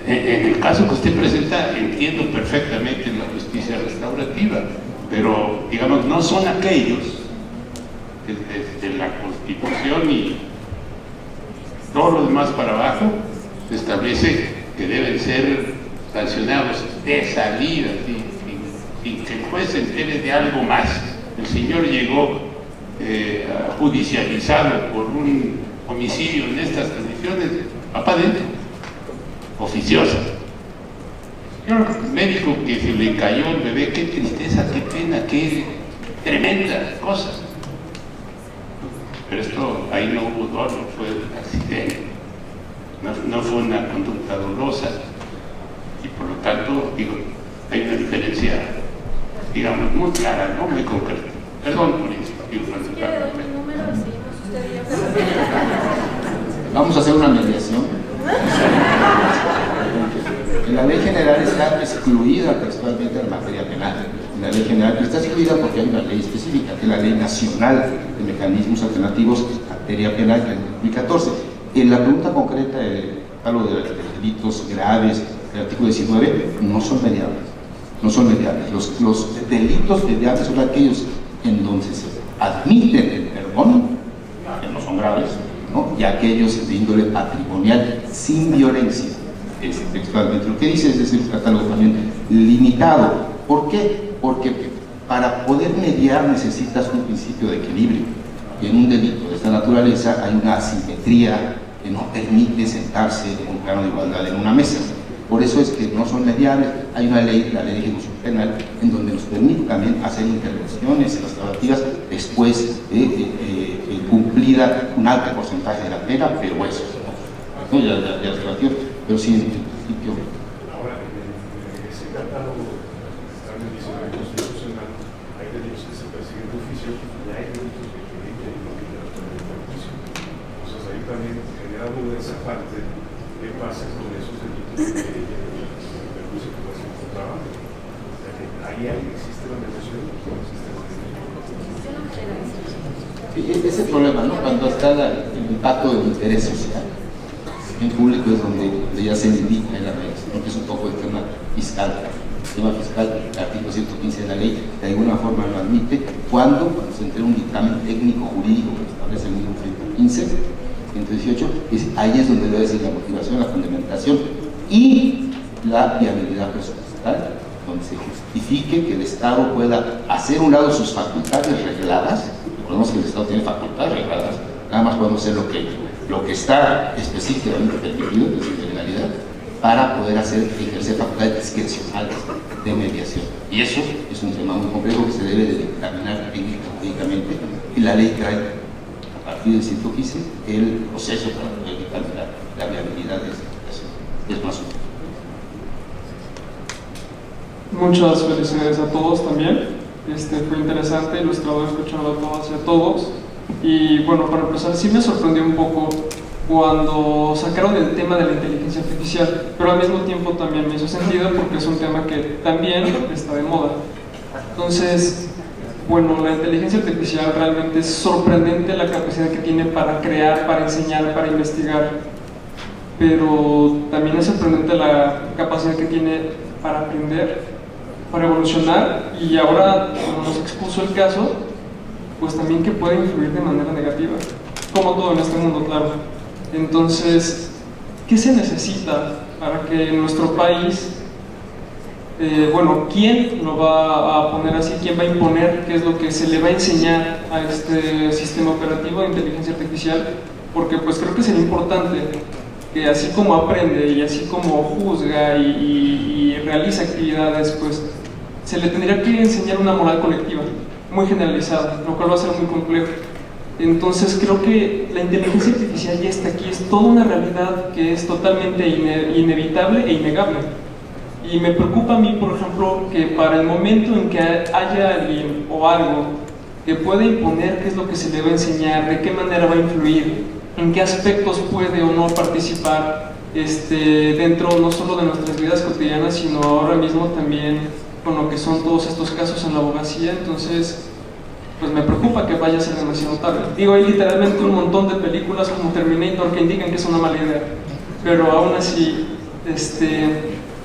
Speaker 11: en el caso que usted presenta, entiendo perfectamente la justicia restaurativa, pero digamos, no son aquellos desde la Constitución y todo lo demás para abajo se establece que deben ser sancionados de salida, sin que el juez se entere de algo más. El señor llegó judicializado por un homicidio en estas condiciones, va para adentro, oficiosa. El médico que se le cayó el bebé, qué tristeza, qué pena, qué tremenda cosa. Pero esto, ahí no hubo dolo, fue un accidente, no fue una conducta dolosa, y por lo tanto, digo, hay una diferencia, digamos, muy clara, ¿no? Muy concreta. Perdón por eso.
Speaker 12: Si quiere, doy mi número y seguimos usted y yo.
Speaker 2: Vamos a hacer una mediación. En la ley general está excluida textualmente la materia penal. En la ley general está excluida porque hay una ley específica, que es la Ley Nacional de Mecanismos Alternativos en materia penal, que es de 2014. En la pregunta concreta, hablo de delitos graves, del artículo 19, no son mediables. No son mediables. Los delitos mediables son aquellos en donde se admiten el perdón, que no son graves, ¿no? Y aquellos de índole patrimonial sin violencia. Textualmente lo que dice es un catálogo también limitado. ¿Por qué? Porque para poder mediar necesitas un principio de equilibrio, y en un delito de esta naturaleza hay una asimetría que no permite sentarse en un plano de igualdad en una mesa. Por eso es que no son mediables. Hay una ley, la Ley de Ejecución Penal, en donde nos permite también hacer intervenciones restaurativas después de cumplida un alto porcentaje de la pena, pero eso no ya restaurativo, pero sí en el principio.
Speaker 9: Ahora, en ese catálogo también dice la Constitucional, hay delitos que se persiguen de oficio y hay delitos que permiten de oficio. Entonces ahí también genera duda esa parte, qué pasa con esos delitos que perjuicio que puede ser por trabajo. O sea que ahí existe la mediación, no existe la mediación.
Speaker 2: Ese es el problema, ¿no? Cuando está el impacto del interés social en público es donde ya se indica en la ley, ¿no? Que es un poco el tema fiscal. El tema fiscal, el artículo 115 de la ley, de alguna forma lo admite cuando se entrega un dictamen técnico jurídico que establece el mismo 115, 118, ahí es donde debe ser la motivación, la fundamentación y la viabilidad presupuestal, donde se justifique que el Estado pueda hacer a un lado sus facultades regladas. Recordemos que el Estado tiene facultades regladas, nada más podemos hacer lo que está específicamente permitido, que es la legalidad, para poder ejercer facultades discrecionales de mediación. Y eso es un tema muy complejo que se debe de dictaminar técnicamente, y la ley trae, a partir del 115, el proceso para poder dictaminar la viabilidad de esta mediación. Es más o menos.
Speaker 12: Muchas felicidades a todos también. Fue interesante, ilustrador, escucharlo a todas y a todos. Y bueno, para empezar, sí me sorprendió un poco cuando sacaron el tema de la inteligencia artificial, pero al mismo tiempo también me hizo sentido porque es un tema que también está de moda. Entonces, bueno, la inteligencia artificial realmente es sorprendente la capacidad que tiene para crear, para enseñar, para investigar, pero también es sorprendente la capacidad que tiene para aprender, para evolucionar, y ahora, como nos expuso el caso, pues también que puede influir de manera negativa, como todo en este mundo, claro. Entonces, ¿qué se necesita para que en nuestro país, bueno, quién lo va a poner así, quién va a imponer qué es lo que se le va a enseñar a este sistema operativo de inteligencia artificial? Porque pues creo que sería importante que así como aprende y así como juzga y realiza actividades, pues se le tendría que enseñar una moral colectiva muy generalizada, lo cual va a ser muy complejo. Entonces creo que la inteligencia artificial ya está aquí, es toda una realidad que es totalmente inevitable e innegable. Y me preocupa a mí, por ejemplo, que para el momento en que haya alguien o algo que pueda imponer qué es lo que se le va a enseñar, de qué manera va a influir, en qué aspectos puede o no participar dentro no solo de nuestras vidas cotidianas, sino ahora mismo también con lo que son todos estos casos en la abogacía, entonces pues me preocupa que vaya a ser demasiado tarde. Digo, hay literalmente un montón de películas como Terminator que indican que es una mala idea, pero aún así,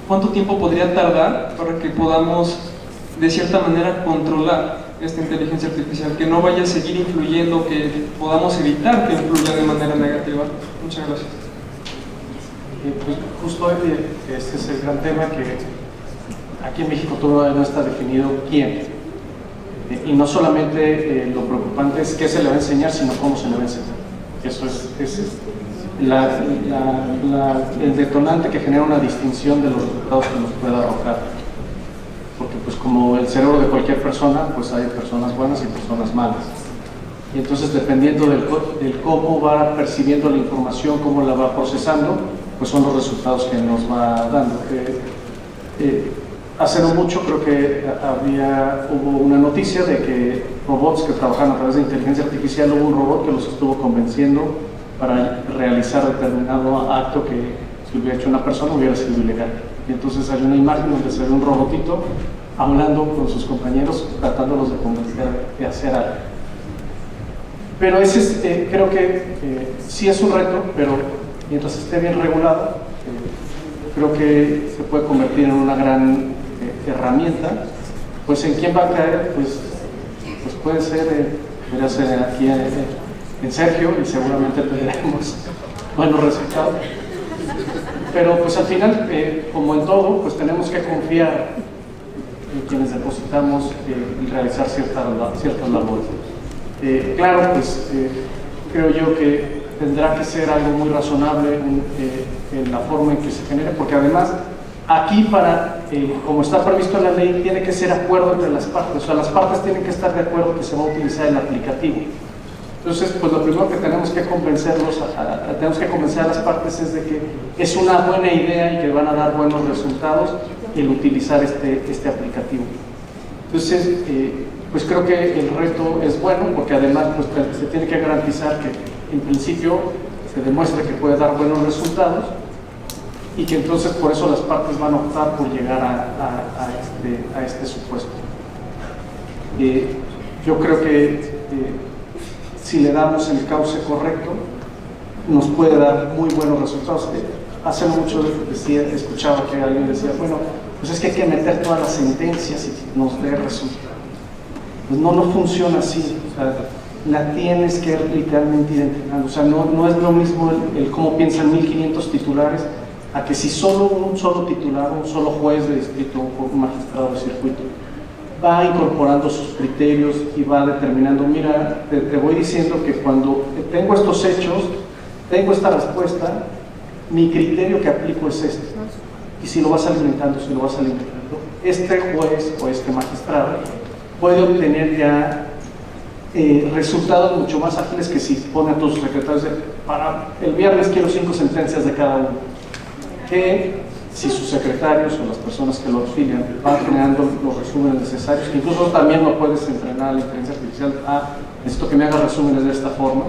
Speaker 12: ¿cuánto tiempo podría tardar para que podamos de cierta manera controlar esta inteligencia artificial, que no vaya a seguir influyendo, que podamos evitar que influya de manera negativa? Muchas gracias.
Speaker 7: Pues justo este es el gran tema, que aquí en México todavía no está definido quién. Y no solamente lo preocupante es qué se le va a enseñar, sino cómo se le va a enseñar. Eso es el detonante que genera una distinción de los resultados que nos pueda arrojar. Porque pues como el cerebro de cualquier persona, pues hay personas buenas y personas malas. Y entonces dependiendo del cómo va percibiendo la información, cómo la va procesando, pues son los resultados que nos va dando. Hace no mucho creo que hubo una noticia de que robots que trabajan a través de inteligencia artificial, hubo un robot que los estuvo convenciendo para realizar determinado acto que si hubiera hecho una persona hubiera sido ilegal. Y entonces hay una imagen donde se ve un robotito hablando con sus compañeros, tratándolos de convencer de hacer algo. Pero ese creo que sí es un reto, pero mientras esté bien regulado, creo que se puede convertir en una gran herramienta. Pues en quién va a caer, pues puede ser, podría ser aquí en Sergio, y seguramente tendremos buenos resultados. Pero pues al final, como en todo, pues tenemos que confiar en quienes depositamos y realizar ciertas labores. Claro, pues creo yo que tendrá que ser algo muy razonable en la forma en que se genere, porque además aquí como está previsto en la ley, tiene que ser acuerdo entre las partes, o sea, las partes tienen que estar de acuerdo que se va a utilizar el aplicativo. Entonces, pues lo primero que tenemos que convencer a las partes es de que es una buena idea y que van a dar buenos resultados el utilizar este aplicativo. Entonces, pues creo que el reto es bueno, porque además pues, se tiene que garantizar que en principio se demuestre que puede dar buenos resultados y que entonces por eso las partes van a optar por llegar a este supuesto. Yo creo que si le damos el cauce correcto, nos puede dar muy buenos resultados. Hace mucho escuchaba que alguien decía, bueno, pues es que hay que meter todas las sentencias y nos dé resultados. Pues no funciona así, o sea, la tienes que literalmente identificar, o sea, no es lo mismo el cómo piensan 1500 titulares a que si solo un solo titular, un solo juez de distrito, un magistrado de circuito va incorporando sus criterios y va determinando, mira, te voy diciendo que cuando tengo estos hechos, tengo esta respuesta, mi criterio que aplico es este. Y si lo vas alimentando, este juez o este magistrado puede obtener ya resultados mucho más ágiles que si pone a todos sus secretarios para el viernes quiero 5 sentencias de cada uno. Que si sus secretarios o las personas que lo auxilian van generando los resúmenes necesarios, incluso también no puedes entrenar a la inteligencia artificial necesito que me haga resúmenes de esta forma,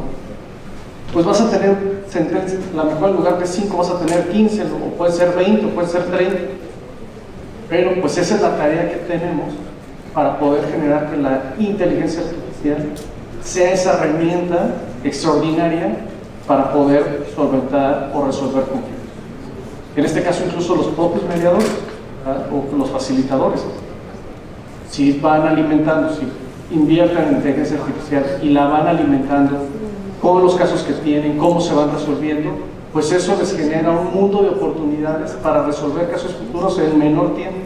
Speaker 7: pues vas a tener sentencias, a lo mejor en lugar de 5 vas a tener 15, o puede ser 20, o puede ser 30, pero pues esa es la tarea que tenemos para poder generar que la inteligencia artificial sea esa herramienta extraordinaria para poder solventar o resolver conflictos. En este caso incluso los propios mediadores o los facilitadores, si van alimentando, si invierten en inteligencia artificial y la van alimentando con los casos que tienen, cómo se van resolviendo, pues eso les genera un mundo de oportunidades para resolver casos futuros en menor tiempo.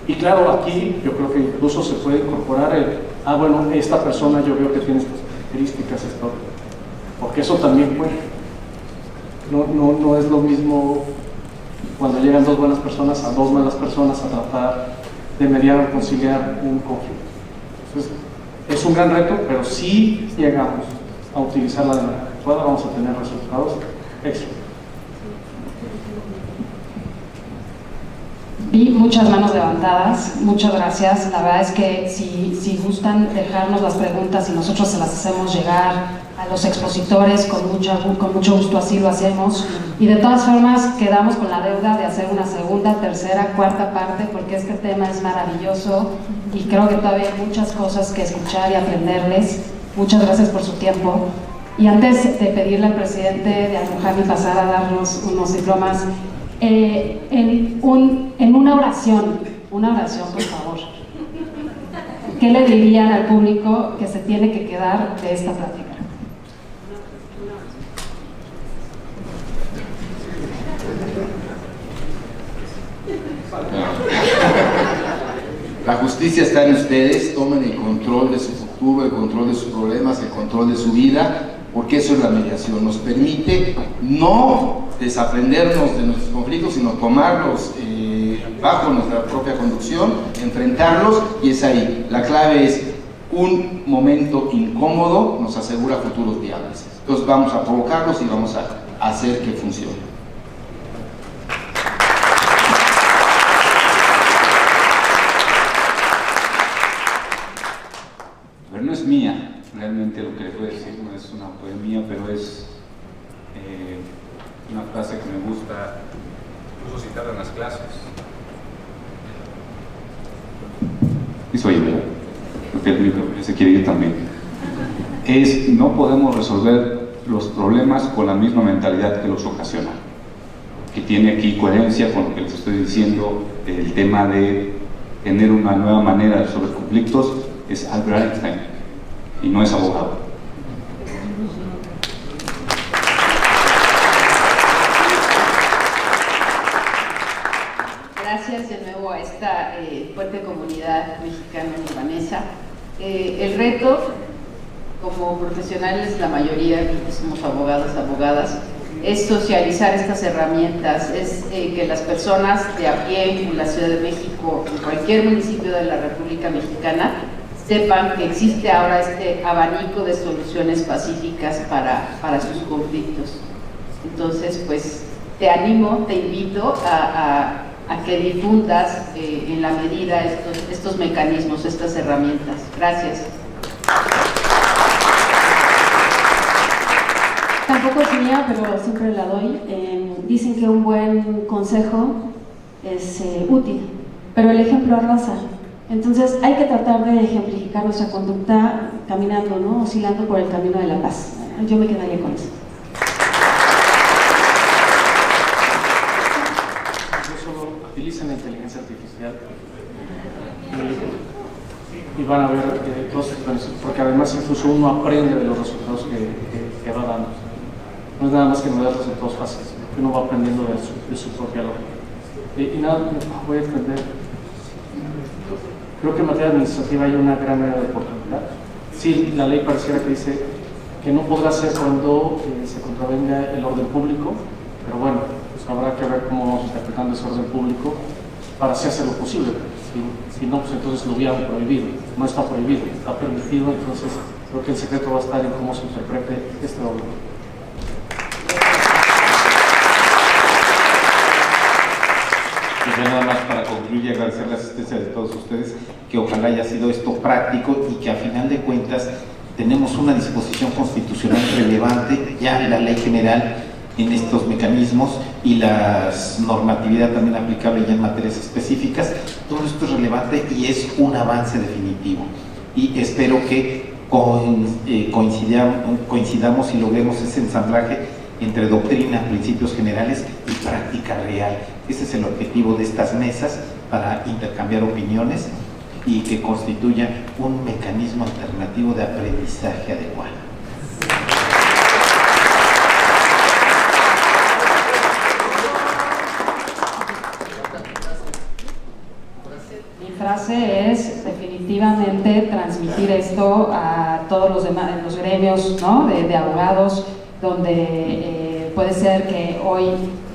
Speaker 7: Y claro, aquí yo creo que incluso se puede incorporar bueno, esta persona yo veo que tiene estas características, porque eso también puede. No es lo mismo cuando llegan 2 buenas personas a 2 malas personas a tratar de mediar o conciliar un conflicto. Entonces, es un gran reto, pero si llegamos a utilizarla de manera adecuada, vamos a tener resultados excelentes.
Speaker 3: Vi muchas manos levantadas, muchas gracias. La verdad es que si gustan dejarnos las preguntas y nosotros se las hacemos llegar a los expositores, con mucho gusto así lo hacemos. Y de todas formas quedamos con la deuda de hacer una segunda, tercera, cuarta parte, porque este tema es maravilloso y creo que todavía hay muchas cosas que escuchar y aprenderles. Muchas gracias por su tiempo. Y antes de pedirle al presidente de Almujabi pasar a darnos unos diplomas, en una oración, por favor, ¿qué le dirían al público que se tiene que quedar de esta plática?
Speaker 2: La justicia está en ustedes, tomen el control de su futuro, el control de sus problemas, el control de su vida, porque eso es la mediación, nos permite no desaprendernos de nuestros conflictos, sino tomarlos bajo nuestra propia conducción, enfrentarlos, y es ahí. La clave es un momento incómodo, nos asegura futuros viables. Entonces vamos a provocarlos y vamos a hacer que funcione.
Speaker 6: Pero no es mía, realmente lo que le puedo decir no es una poesía mía, pero es una frase que me gusta incluso citar en las clases. Y soy yo, ¿verdad? Porque el micro se quiere ir también. No podemos resolver los problemas con la misma mentalidad que los ocasiona. Que tiene aquí coherencia con lo que les estoy diciendo, el tema de tener una nueva manera de resolver conflictos, es Albert Einstein, y no es abogado.
Speaker 5: Gracias de nuevo a esta fuerte comunidad mexicano-libanesa. El reto, como profesionales, la mayoría que somos abogados, abogadas, es socializar estas herramientas, es que las personas de a pie en la Ciudad de México, en cualquier municipio de la República Mexicana, sepan que existe ahora este abanico de soluciones pacíficas para sus conflictos. Entonces, pues, te animo, te invito a que difundas en la medida estos mecanismos, estas herramientas. Gracias.
Speaker 8: Tampoco es mía, pero siempre la doy. Dicen que un buen consejo es útil, pero el ejemplo arrasa. Entonces hay que tratar de ejemplificar nuestra conducta caminando, ¿no? Oscilando por el camino de la paz. Yo me quedaría con eso.
Speaker 7: Utilicen la inteligencia artificial y van a ver todos sus beneficios, porque además incluso uno aprende de los resultados que va dando. No es nada más que no dar resultados fáciles, que uno va aprendiendo de su propia lógica. Y nada, voy a extender. Creo que en materia administrativa hay una gran área de oportunidad. Sí, la ley pareciera que dice que no podrá ser cuando se contravenga el orden público, pero bueno, pues habrá que ver cómo vamos interpretando ese orden público para así hacer lo posible. Si no, pues entonces lo hubieran prohibido. No está prohibido, está permitido, entonces creo que el secreto va a estar en cómo se interprete este orden.
Speaker 4: Pues ya nada más para concluir y agradecer la asistencia de todos ustedes, que ojalá haya sido esto práctico y que a final de cuentas tenemos una disposición constitucional relevante ya en la ley general en estos mecanismos y la normatividad también aplicable ya en materias específicas. Todo esto es relevante y es un avance definitivo, y espero que coincidamos y logremos ese ensamblaje entre doctrina, principios generales y práctica real. Ese es el objetivo de estas mesas, para intercambiar opiniones y que constituya un mecanismo alternativo de aprendizaje adecuado.
Speaker 3: Mi frase es definitivamente transmitir esto a todos los demás, los gremios, ¿no? de abogados, donde puede ser que hoy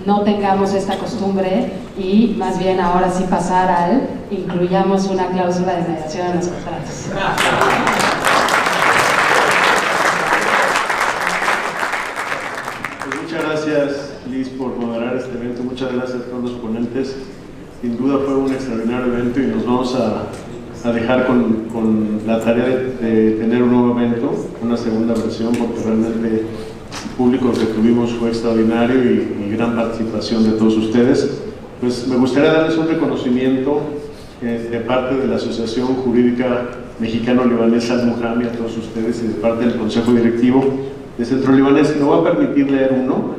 Speaker 3: no tengamos esta costumbre y más bien ahora sí pasar al incluyamos una cláusula de mediación en los contratos.
Speaker 1: Pues muchas gracias, Liz, por moderar este evento. Muchas gracias a todos los ponentes. Sin duda fue un extraordinario evento y nos vamos a dejar con la tarea de tener un nuevo evento, una segunda versión, porque realmente el público que tuvimos fue extraordinario y gran participación de todos ustedes. Pues me gustaría darles un reconocimiento de parte de la Asociación Jurídica Mexicano-Libanesa Al-Muhami a todos ustedes y de parte del Consejo Directivo de Centro Libanés. Me voy a permitir leer uno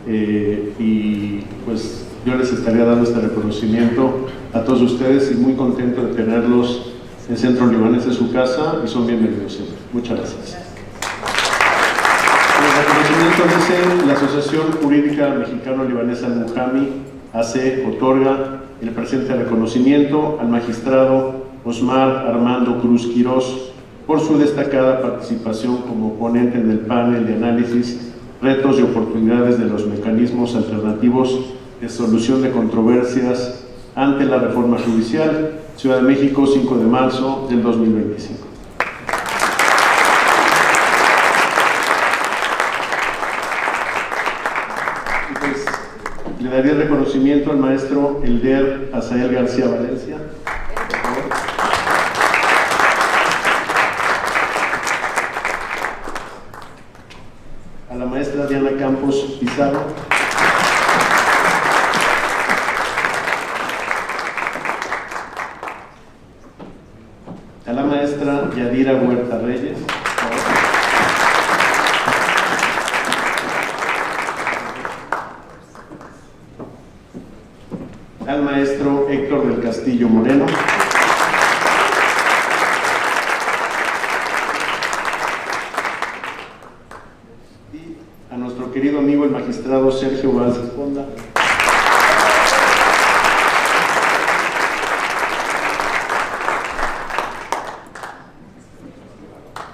Speaker 1: y pues yo les estaría dando este reconocimiento a todos ustedes y muy contento de tenerlos en Centro Libanés, en su casa, y son bienvenidos siempre. Muchas gracias. El reconocimiento dice: la Asociación Jurídica Mexicano-Libanesa Al-Muhami AC otorga el presente reconocimiento al magistrado Osmar Armando Cruz Quirós por su destacada participación como ponente en el panel de análisis, retos y oportunidades de los mecanismos alternativos de solución de controversias ante la reforma judicial, Ciudad de México, 5 de marzo del 2025. Y pues, le daría el reconocimiento al maestro Elder Azael García Valencia. a la maestra Diana Campos Pizarro, a la maestra Yadira Huerta Reyes, al maestro Héctor del Castillo Moreno, y a nuestro querido amigo el magistrado Sergio Valls Esponda,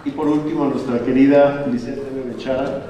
Speaker 1: y por último a nuestra querida Lisette Bechara,